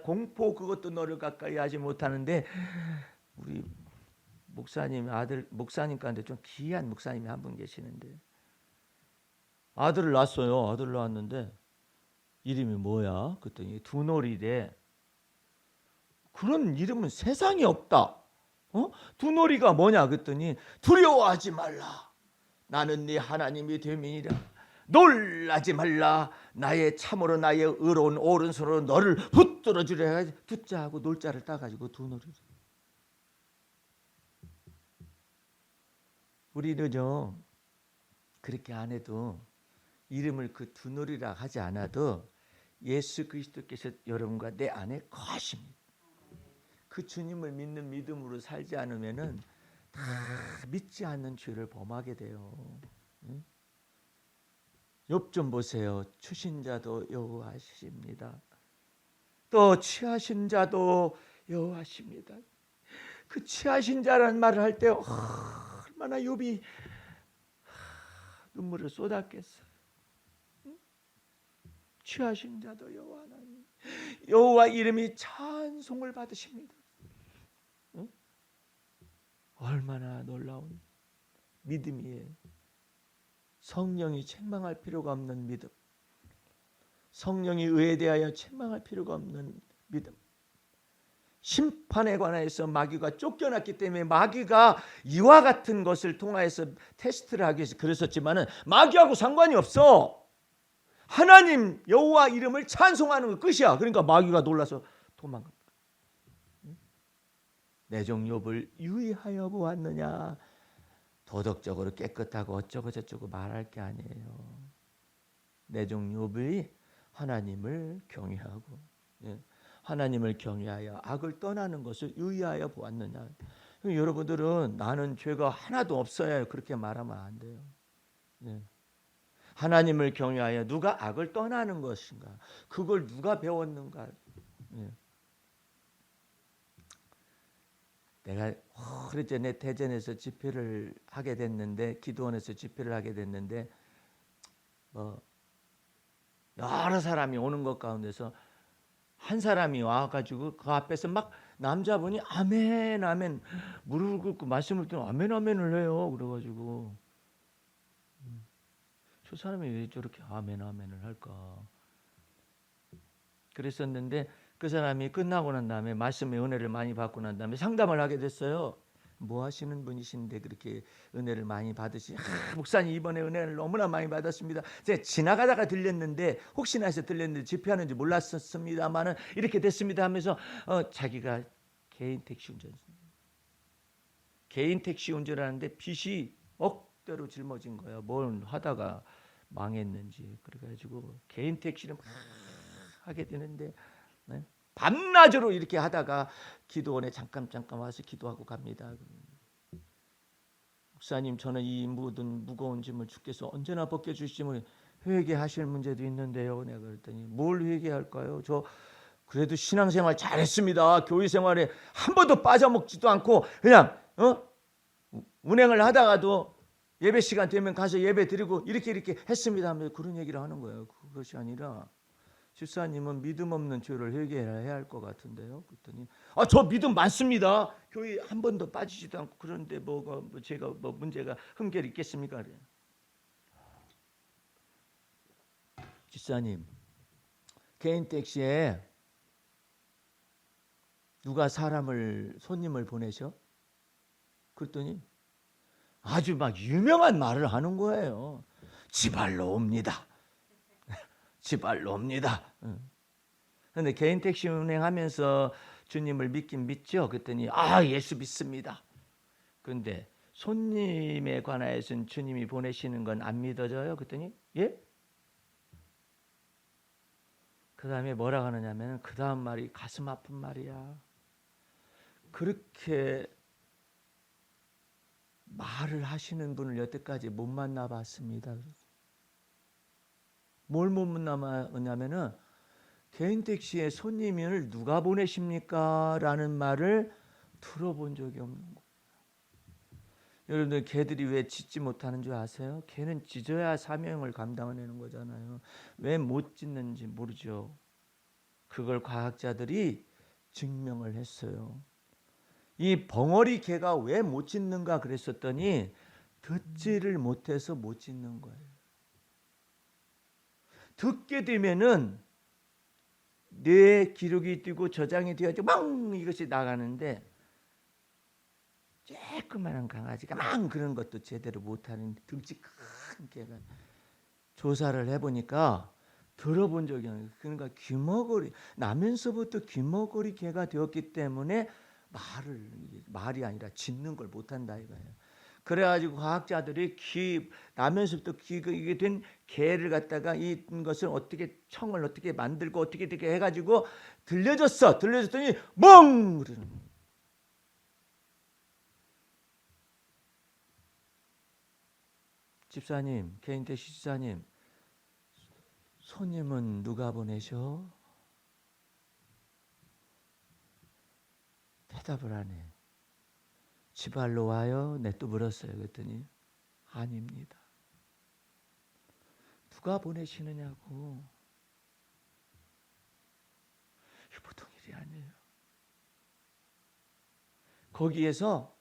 공포 그것도 너를 가까이 하지 못하는데 우리 목사님 아들 목사님 가운데 좀 귀한 목사님이 한 분 계시는데 아들을 낳았어요. 아들을 낳았는데 이름이 뭐야? 그랬더니 두놀이래. 그런 이름은 세상에 없다. 두놀이가 뭐냐? 그랬더니 두려워하지 말라. 나는 네 하나님이 됨이니라. 놀라지 말라. 나의 참으로 나의 의로운 오른손으로 너를 붙들어 주려. 두자하고 놀자를 따가지고 두놀이를. 우리는요 그렇게 안 해도 이름을 그 두놀이라 하지 않아도 예수 그리스도께서 여러분과 내 안에 거하십니다. 그 주님을 믿는 믿음으로 살지 않으면은 다 믿지 않는 죄를 범하게 돼요. 욥 좀 보세요. 추신 자도 여호와십니다. 또 취하신 자도 여호와십니다. 그 취하신 자라는 말을 할 때 얼마나 욥이 눈물을 쏟았겠어. 취하신 자도 여호와 하나님, 여호와 이름이 찬송을 받으십니다. 얼마나 놀라운 믿음이에요. 성령이 책망할 필요가 없는 믿음, 성령이 의에 대하여 책망할 필요가 없는 믿음. 심판에 관해서 마귀가 쫓겨났기 때문에 마귀가 이와 같은 것을 통하여서 테스트를 하기 위해서 그랬었지만은 마귀하고 상관이 없어. 하나님 여호와 이름을 찬송하는 거 끝이야. 그러니까 마귀가 놀라서 도망갑니다. 내 종 욥을 유의하여 보았느냐. 도덕적으로 깨끗하고 어쩌고 저쩌고 말할 게 아니에요. 내 종 욥이 하나님을 경외하고 하나님을 경외하여 악을 떠나는 것을 유의하여 보았느냐. 여러분들은 나는 죄가 하나도 없어야 그렇게 말하면 안 돼요. 하나님을 경외하여 누가 악을 떠나는 것인가? 그걸 누가 배웠는가? 내가 오래전에 대전에서 집회를 하게 됐는데 기도원에서 집회를 하게 됐는데 여러 사람이 오는 것 가운데서 한 사람이 와가지고 그 앞에서 막 남자분이 아멘 아멘 무릎을 꿇고 말씀을 듣는 아멘 아멘을 해요. 그래가지고 저 사람이 왜 저렇게 아멘 아멘을 할까 그랬었는데 그 사람이 끝나고 난 다음에 말씀의 은혜를 많이 받고 난 다음에 상담을 하게 됐어요. 뭐 하시는 분이신데 그렇게 은혜를 많이 받으시? 목사님 이번에 은혜를 너무나 많이 받았습니다. 제가 지나가다가 들렸는데 혹시나 해서 들렸는데 집회하는지 몰랐었습니다만은 이렇게 됐습니다 하면서 자기가 개인 택시 운전하는데 빚이 억대로 짊어진 거예요. 뭘 하다가 망했는지. 그래가지고 개인 택시를 막 하게 되는데 밤낮으로 이렇게 하다가 기도원에 잠깐 와서 기도하고 갑니다. 목사님, 저는 이 모든 무거운 짐을 주께서 언제나 벗겨주시면 회개하실 문제도 있는데요. 내가 그랬더니 뭘 회개할까요? 저 그래도 신앙생활 잘했습니다. 교회 생활에 한 번도 빠져먹지도 않고 그냥 운행을 하다가도 예배 시간 되면 가서 예배 드리고 이렇게 했습니다 하면서 그런 얘기를 하는 거예요. 그것이 아니라 집사님은 믿음 없는 죄를 회개해야 할 것 같은데요. 그랬더니 저 믿음 많습니다. 교회 한 번도 빠지지도 않고 그런데 제가 문제가 흠결이 있겠습니까? 그래요. 집사님, 개인 택시에 누가 손님을 보내셔? 그랬더니 아주 막 유명한 말을 하는 거예요. 지발로 옵니다. 지발로 옵니다. 그런데 개인 택시 운행하면서 주님을 믿긴 믿죠. 그랬더니 예수 믿습니다. 그런데 손님에 관하여서는 주님이 보내시는 건 안 믿어져요. 그랬더니 예? 그 다음에 뭐라고 하느냐면 그 다음 말이 가슴 아픈 말이야. 그렇게 말을 하시는 분을 여태까지 못 만나봤습니다. 뭘 못 만나봤냐면은 개인 택시에 손님을 누가 보내십니까? 라는 말을 들어본 적이 없는 거예요. 여러분들 개들이 왜 짖지 못하는 줄 아세요? 개는 짖어야 사명을 감당해내는 거잖아요. 왜 못 짖는지 모르죠. 그걸 과학자들이 증명을 했어요. 이 벙어리 개가 왜 못 짖는가 그랬었더니 듣지를 못해서 못 짖는 거예요. 듣게 되면은 뇌에 기록이 뛰고 저장이 되어지고 막 이것이 나가는데 조그마한 강아지가 막 그런 것도 제대로 못하는 등치 큰 개가 조사를 해보니까 들어본 적이 없어요. 그러니까 귀머거리 나면서부터 귀머거리 개가 되었기 때문에 말이 아니라 짖는 걸 못한다 이거예요. 그래가지고 과학자들이 나면서부터 이게 된 개를 갖다가 이것을 어떻게 청을 어떻게 만들고 어떻게 해가지고 들려줬더니 멍 그러는 거예요. 집사님, 개인 택시 집사님, 손님은 누가 보내셔? 대답을 안 해. 지발로 와요? 네, 또 물었어요. 그랬더니 아닙니다. 누가 보내시느냐고. 이거 보통 일이 아니에요. 거기에서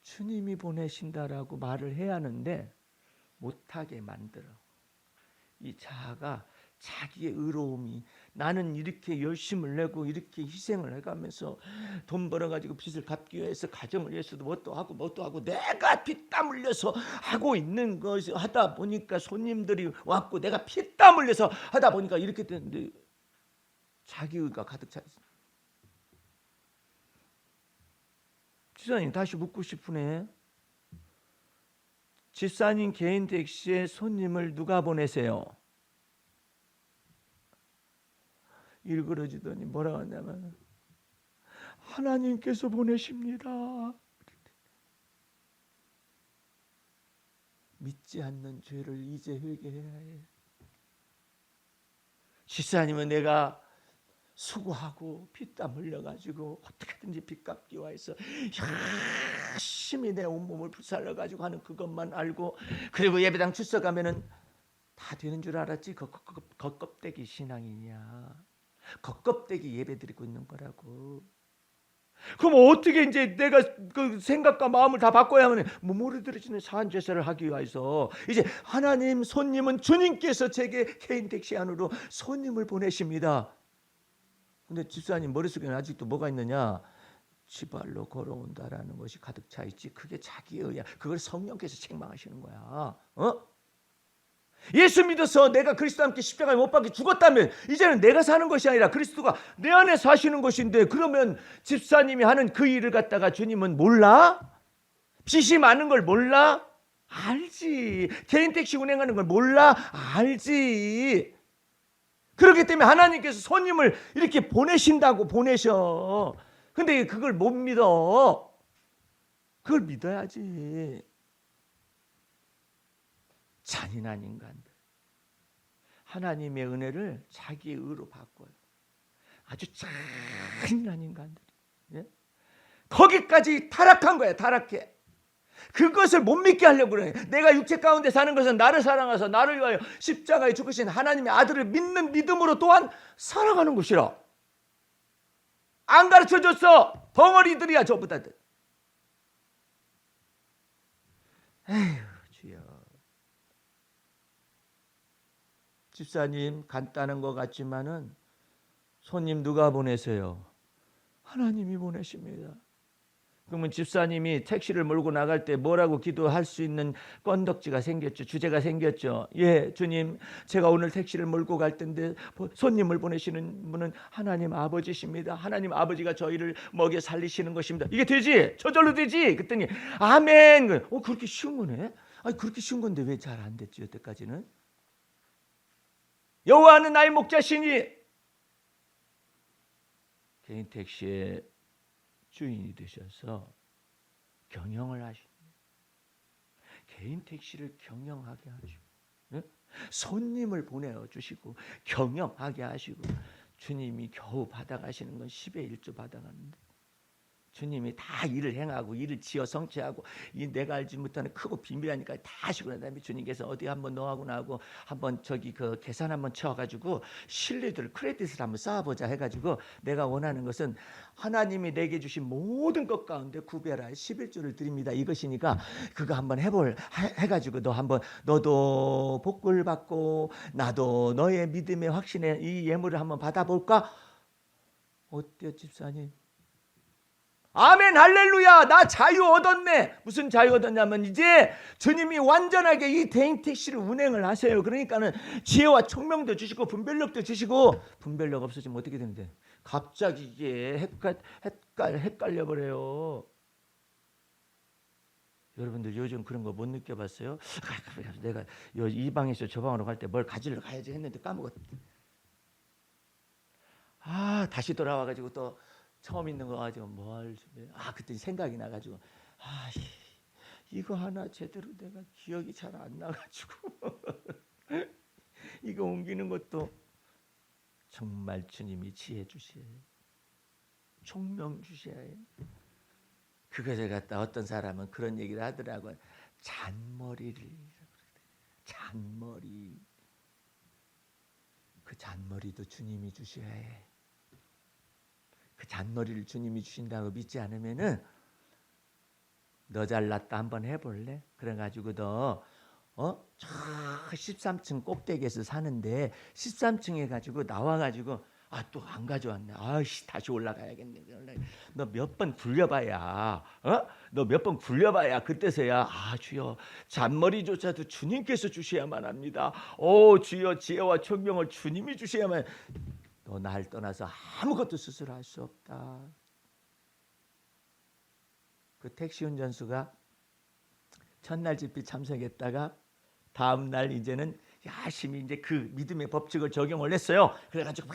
주님이 보내신다라고 말을 해야 하는데 못하게 만들어. 이 자아가 자기의 의로움이 나는 이렇게 열심을 내고 이렇게 희생을 해가면서 돈 벌어가지고 빚을 갚기 위해서 가정을 위해서도 뭣도 하고 내가 피땀 흘려서 하고 있는 것이 하다 보니까 손님들이 왔고 내가 피땀 흘려서 하다 보니까 이렇게 되는데 자기의가 가득 차 있습니다. 집사님 다시 묻고 싶으네. 집사님 개인 택시에 손님을 누가 보내세요? 일그러지더니 뭐라고 하냐면 하나님께서 보내십니다. 믿지 않는 죄를 이제 회개해야 해. 집사님은 내가 수고하고 피땀 흘려가지고 어떻게든지 빚 갚기 위해서 열심히 내 온몸을 불살러가지고 하는 그것만 알고 그리고 예배당 출석하면은 다 되는 줄 알았지. 겉껍데기 신앙이냐. 겉껍데기 예배 드리고 있는 거라고. 그럼 어떻게 이제 내가 그 생각과 마음을 다 바꿔야 하면 몸으로 들어지는 사한 제사를 하기 위해서 이제 하나님 손님은 주님께서 제게 개인 택시 안으로 손님을 보내십니다. 근데 집사님 머릿속에는 아직도 뭐가 있느냐? 지발로 걸어온다라는 것이 가득 차 있지. 그게 자기의야. 그걸 성령께서 책망하시는 거야. 예수 믿어서 내가 그리스도와 함께 십자가에 못 박혀 죽었다면 이제는 내가 사는 것이 아니라 그리스도가 내 안에 사시는 것인데 그러면 집사님이 하는 그 일을 갖다가 주님은 몰라? 빚이 많은 걸 몰라? 알지. 개인 택시 운행하는 걸 몰라? 알지. 그렇기 때문에 하나님께서 손님을 이렇게 보내신다고 보내셔. 근데 그걸 못 믿어. 그걸 믿어야지. 잔인한 인간들. 하나님의 은혜를 자기의 의로 바꿔요. 아주 잔인한 인간들. 예? 거기까지 타락한 거야. 타락해. 그것을 못 믿게 하려고 그래. 내가 육체 가운데 사는 것은 나를 사랑하사 나를 위하여 십자가에 죽으신 하나님의 아들을 믿는 믿음으로 또한 살아가는 것이라. 안 가르쳐줬어. 덩어리들이야 저보다들. 에휴 주여. 집사님 간단한 것 같지만은 손님 누가 보내세요? 하나님이 보내십니다. 그러면 집사님이 택시를 몰고 나갈 때 뭐라고 기도할 수 있는 건덕지가 생겼죠. 주제가 생겼죠. 예, 주님, 제가 오늘 택시를 몰고 갈 텐데 손님을 보내시는 분은 하나님 아버지십니다. 하나님 아버지가 저희를 먹여 살리시는 것입니다. 이게 되지? 저절로 되지? 그랬더니 아멘. 그렇게 쉬운 거네? 아니 그렇게 쉬운 건데 왜 잘 안 됐지 여태까지는? 여호와는 나의 목자시니 개인 택시의 주인이 되셔서 경영을 하십니다. 개인 택시를 경영하게 하시고, 네? 손님을 보내주시고 경영하게 하시고, 주님이 겨우 받아가시는 건 10의 1조 받아가는데 주님이 다 일을 행하고 일을 지어 성취하고 이 내가 알지 못하는 크고 비밀하니까 다 하시고 난 다음에 주님께서 어디 한번 너하고 나하고 한번 저기 그 계산 한번 쳐가지고 신뢰도를 크레딧을 한번 쌓아보자 해가지고 내가 원하는 것은 하나님이 내게 주신 모든 것 가운데 구별할 11조를 드립니다. 이것이니까 그거 한번 해가지고 너 한번 너도 복을 받고 나도 너의 믿음의 확신에 이 예물을 한번 받아볼까? 어때요 집사님? 아멘 할렐루야. 나 자유 얻었네. 무슨 자유 얻었냐면 이제 주님이 완전하게 이 대행 택시를 운행을 하세요. 그러니까는 지혜와 총명도 주시고 분별력도 주시고 분별력 없어지면 어떻게 되는데 갑자기 이게 헷갈려 버려요. 여러분들 요즘 그런 거 못 느껴봤어요? 내가 이 방에서 저 방으로 갈 때 뭘 가지러 가야지 했는데 까먹었다. 다시 돌아와가지고 또 처음 있는 거 가지고 뭘 그때 생각이 나가지고 이거 하나 제대로 내가 기억이 잘 안 나가지고 이거 옮기는 것도 정말 주님이 지혜 주셔야 해요. 총명 주셔야 해요. 그것을 갖다 어떤 사람은 그런 얘기를 하더라고요. 잔머리. 그 잔머리도 주님이 주셔야 해. 그 잔머리를 주님이 주신다고 믿지 않으면은 너 잘났다 한번 해볼래? 그래가지고 너 저 13층 꼭대기에서 사는데 13층에 가지고 나와가지고 또 안 가져왔네. 다시 올라가야겠네. 너 몇 번 굴려봐야 너 몇 번 굴려봐야 그때서야 주여 잔머리조차도 주님께서 주셔야만 합니다. 주여 지혜와 총명을 주님이 주셔야만. 너 날 떠나서 아무것도 스스로 할 수 없다. 그 택시 운전수가 첫날 집회 참석했다가 다음 날 이제는 열심히 이제 그 믿음의 법칙을 적용을 했어요. 그래가지고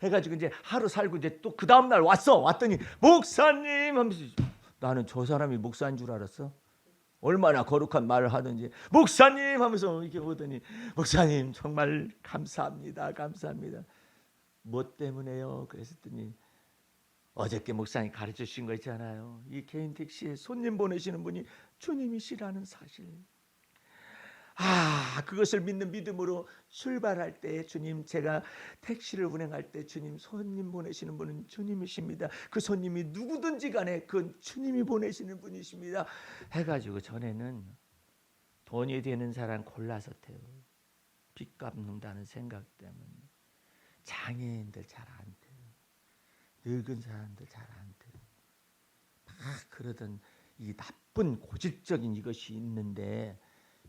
해가지고 이제 하루 살고 이제 또 그 다음 날 왔더니 목사님 하면서 나는 저 사람이 목사인 줄 알았어. 얼마나 거룩한 말을 하든지 목사님 하면서 이렇게 보더니 목사님 정말 감사합니다. 뭐 때문에요? 그랬더니 어저께 목사님 가르쳐 주신 거 있잖아요. 이 개인 택시에 손님 보내시는 분이 주님이시라는 사실. 그것을 믿는 믿음으로 출발할 때 주님 제가 택시를 운행할 때 주님 손님 보내시는 분은 주님이십니다. 그 손님이 누구든지 간에 그 주님이 보내시는 분이십니다. 해가지고 전에는 돈이 되는 사람 골라서 태워. 빚 갚는다는 생각 때문에. 장애인들 잘 안 돼요. 늙은 사람들 잘 안 돼요. 그러던 이 나쁜 고질적인 이것이 있는데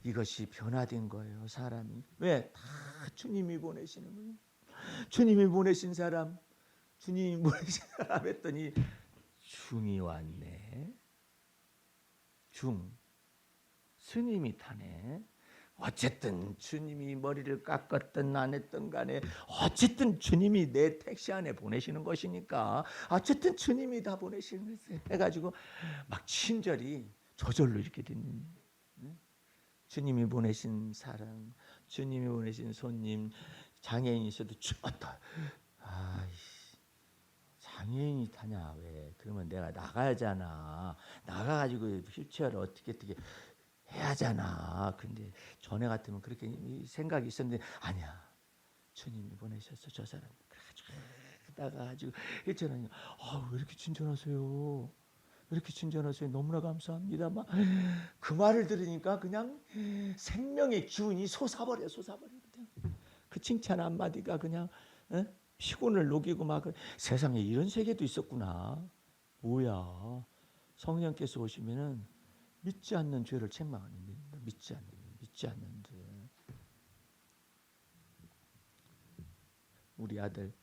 이것이 변화된 거예요. 사람이. 왜? 다 주님이 보내시는 거예요. 주님이 보내신 사람 했더니 중이 왔네. 스님이 타네. 어쨌든 주님이 머리를 깎았든 안 했든 간에 어쨌든 주님이 내 택시 안에 보내시는 것이니까 어쨌든 주님이 다 보내시는 것을 해가지고 막 친절이 저절로 이렇게 됐는. 주님이 보내신 사람, 주님이 보내신 손님, 장애인이 있어도 죽었다. 장애인이 타냐 왜? 그러면 내가 나가야잖아. 나가가지고 휠체어를 어떻게 해야잖아. 근데 전에 같으면 그렇게 생각이 있었는데 아니야. 주님이 보내셨어 저 사람. 그래가지고 나가가지고 휠체어라니. 왜 이렇게 친절하세요? 이렇게 친절하세요. 너무나 감사합니다. 막 그 말을 들으니까 그냥 생명의 기운이 솟아버려. 그냥 그 칭찬 한마디가 그냥 피곤을 녹이고 막 세상에 이런 세계도 있었구나. 뭐야? 성령께서 오시면은 믿지 않는 죄를 책망하는 겁니다. 믿지 않는 죄. 우리 아들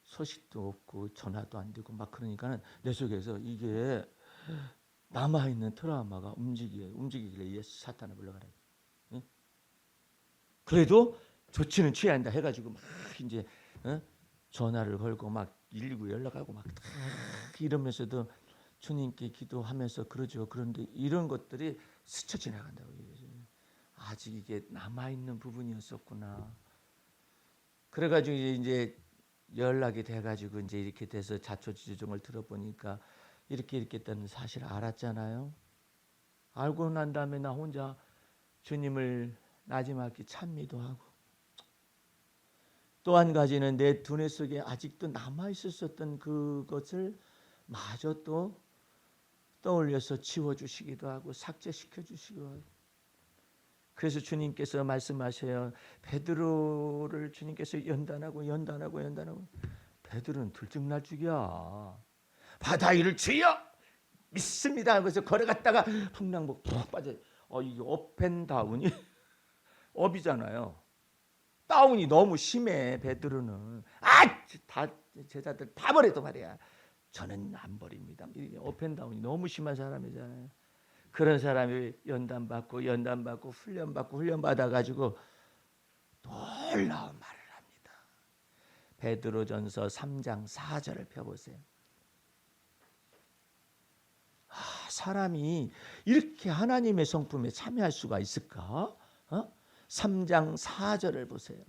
소식도 없고 전화도 안 되고 막 그러니까는 내 속에서 이게 남아있는 트라우마가 움직이길래 예수 사탄을 불러가라. 응? 그래도 조치는 취해야 한다 해가지고 막 이제 전화를 걸고 막 119 연락하고 막 이러면서도 주님께 기도하면서 그러죠. 그런데 이런 것들이 스쳐 지나간다고. 아직 이게 남아있는 부분이었었구나. 그래가지고 이제 연락이 돼가지고 이제 이렇게 돼서 자초지종을 들어보니까 이렇게 했다는 사실 알았잖아요. 알고 난 다음에 나 혼자 주님을 나지막히 찬미도 하고 또 한 가지는 내 두뇌 속에 아직도 남아 있었던 그것을 마저 또 떠올려서 지워주시기도 하고 삭제시켜 주시기도 하고. 그래서 주님께서 말씀하셔요. 베드로를 주님께서 연단하고 베드로는 들쭉날쭉이야. 바다 위를 주여 믿습니다. 그래서 걸어갔다가 풍랑복 푹 빠져. 이게 업앤다운이 업이잖아요. 다운이 너무 심해. 베드로는 다 제자들 다 버려도 말이야. 저는 안 버립니다. 업앤다운이 너무 심한 사람이잖아요. 그런 사람이 연단받고 훈련받아가지고 놀라운 말을 합니다. 베드로전서 3장 4절을 펴보세요. 사람이 이렇게 하나님의 성품에 참여할 수가 있을까? 3장 4절을 보세요.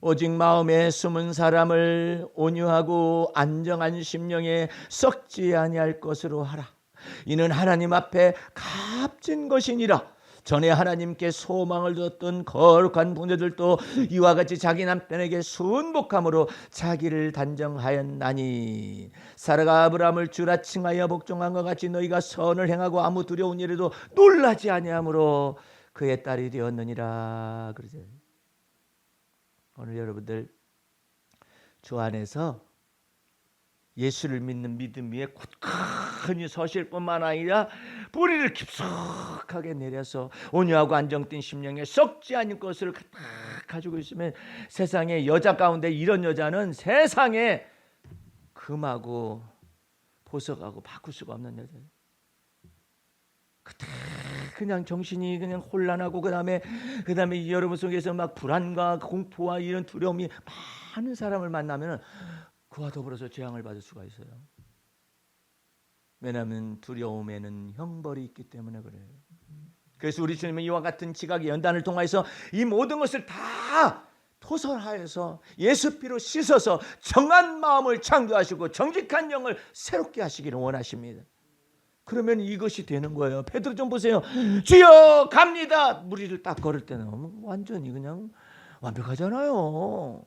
오직 마음에 숨은 사람을 온유하고 안정한 심령에 썩지 아니할 것으로 하라. 이는 하나님 앞에 값진 것이니라. 전에 하나님께 소망을 뒀던 거룩한 부녀들도 이와 같이 자기 남편에게 순복함으로 자기를 단정하였나니 사라가 아브라함을 주라 칭하여 복종한 것 같이 너희가 선을 행하고 아무 두려운 일에도 놀라지 아니하므로 그의 딸이 되었느니라. 그러죠. 오늘 여러분들 주 안에서 예수를 믿는 믿음 위에 굳건히 서실 뿐만 아니라 뿌리를 깊숙하게 내려서 온유하고 안정된 심령에 썩지 않을 것을 가지고 있으면 세상에 여자 가운데 이런 여자는 세상에 금하고 보석하고 바꿀 수가 없는 여자예요. 그냥 정신이 그냥 혼란하고 그다음에 여러분 속에서 막 불안과 공포와 이런 두려움이 많은 사람을 만나면 그와 더불어서 재앙을 받을 수가 있어요. 왜냐하면 두려움에는 형벌이 있기 때문에 그래요. 그래서 우리 주님은 이와 같은 지각의 연단을 통해서 이 모든 것을 다 토설하여서 예수 피로 씻어서 정한 마음을 창조하시고 정직한 영을 새롭게 하시기를 원하십니다. 그러면 이것이 되는 거예요. 베드로 좀 보세요. 주여 갑니다. 무리를 딱 걸을 때는 완전히 그냥 완벽하잖아요.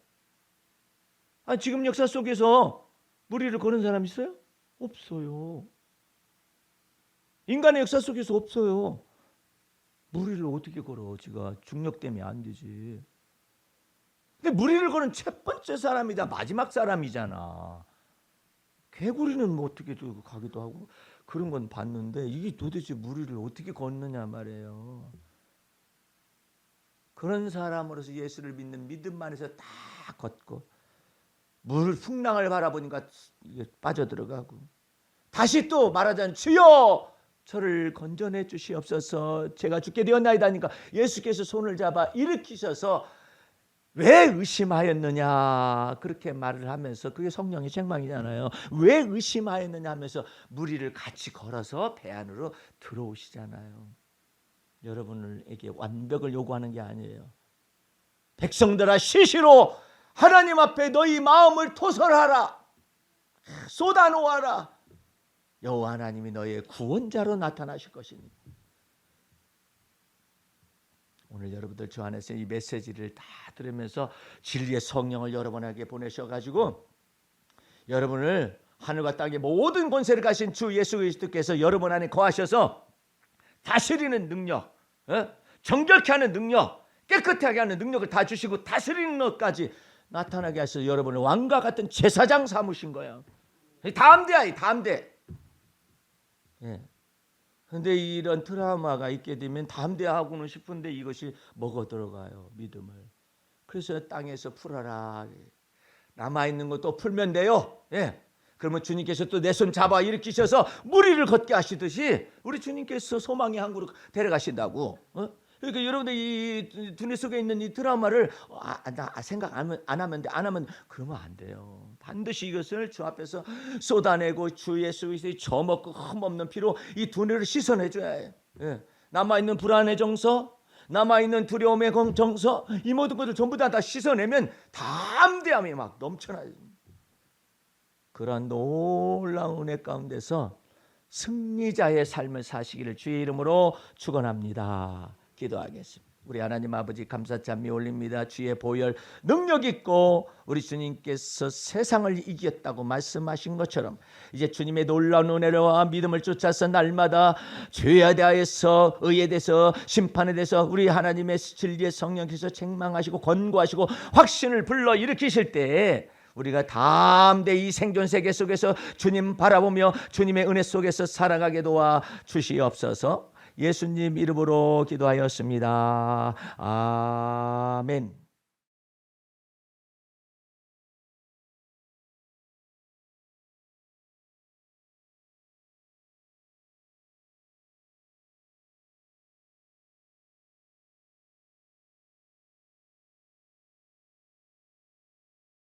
지금 역사 속에서 무리를 걸은 사람 있어요? 없어요. 인간의 역사 속에서 없어요. 무리를 어떻게 걸어? 지가 중력 때문에 안 되지. 근데 무리를 거는 첫 번째 사람이다. 마지막 사람이잖아. 개구리는 뭐 어떻게 가기도 하고 그런 건 봤는데 이게 도대체 무리를 어떻게 걷느냐 말이에요. 그런 사람으로서 예수를 믿는 믿음 안에서 다 걷고 물 풍랑을 바라보니까 빠져들어가고 다시 또 말하자면 주여 저를 건져내 주시옵소서 제가 죽게 되었나이다 하니까 예수께서 손을 잡아 일으키셔서 왜 의심하였느냐 그렇게 말을 하면서 그게 성령의 책망이잖아요. 왜 의심하였느냐 하면서 무리를 같이 걸어서 배 안으로 들어오시잖아요. 여러분에게 완벽을 요구하는 게 아니에요. 백성들아 시시로 하나님 앞에 너희 마음을 토설하라. 쏟아놓아라. 여호와 하나님이 너희의 구원자로 나타나실 것입니다. 오늘 여러분들 저 안에서 이 메시지를 다 들으면서 진리의 성령을 여러분에게 보내셔가지고 여러분을 하늘과 땅의 모든 권세를 가신 주 예수 그리스도께서 여러분 안에 거하셔서 다스리는 능력, 정결케 하는 능력, 깨끗하게 하는 능력을 다 주시고 다스리는 것까지 나타나게 하셔서 여러분을 왕과 같은 제사장 삼으신 거예요. 다음대야, 다음대. 근데 이런 트라우마가 있게 되면 담대하고는 싶은데 이것이 먹어 들어가요, 믿음을. 그래서 땅에서 풀어라. 남아있는 것도 풀면 돼요. 그러면 주님께서 또 내 손 잡아 일으키셔서 무리를 걷게 하시듯이 우리 주님께서 소망의 항구로 데려가신다고. 그러니까 여러분들 이 두뇌 속에 있는 이 트라우마를 나 생각 안 하면 돼, 안 하면 그러면 안 돼요. 반드시 이것을 주 앞에서 쏟아내고 주 예수 그리스도의 저먹고 흠없는 피로 이 두뇌를 씻어내줘야 해요. 남아있는 불안의 정서, 남아있는 두려움의 정서, 이 모든 것을 전부 다 씻어내면 담대함이 막 넘쳐나요. 그러한 놀라운 은혜 가운데서 승리자의 삶을 사시기를 주의 이름으로 축원합니다. 기도하겠습니다. 우리 하나님 아버지 감사 찬미 올립니다. 주의 보혈 능력 있고 우리 주님께서 세상을 이겼다고 말씀하신 것처럼 이제 주님의 놀라운 은혜와 믿음을 쫓아서 날마다 죄에 대하여서 의에 대해서 심판에 대해서 우리 하나님의 진리의 성령께서 책망하시고 권고하시고 확신을 불러 일으키실 때에 우리가 담대히 이 생존 세계 속에서 주님 바라보며 주님의 은혜 속에서 살아가게 도와 주시옵소서. 예수님 이름으로 기도하였습니다. 아멘.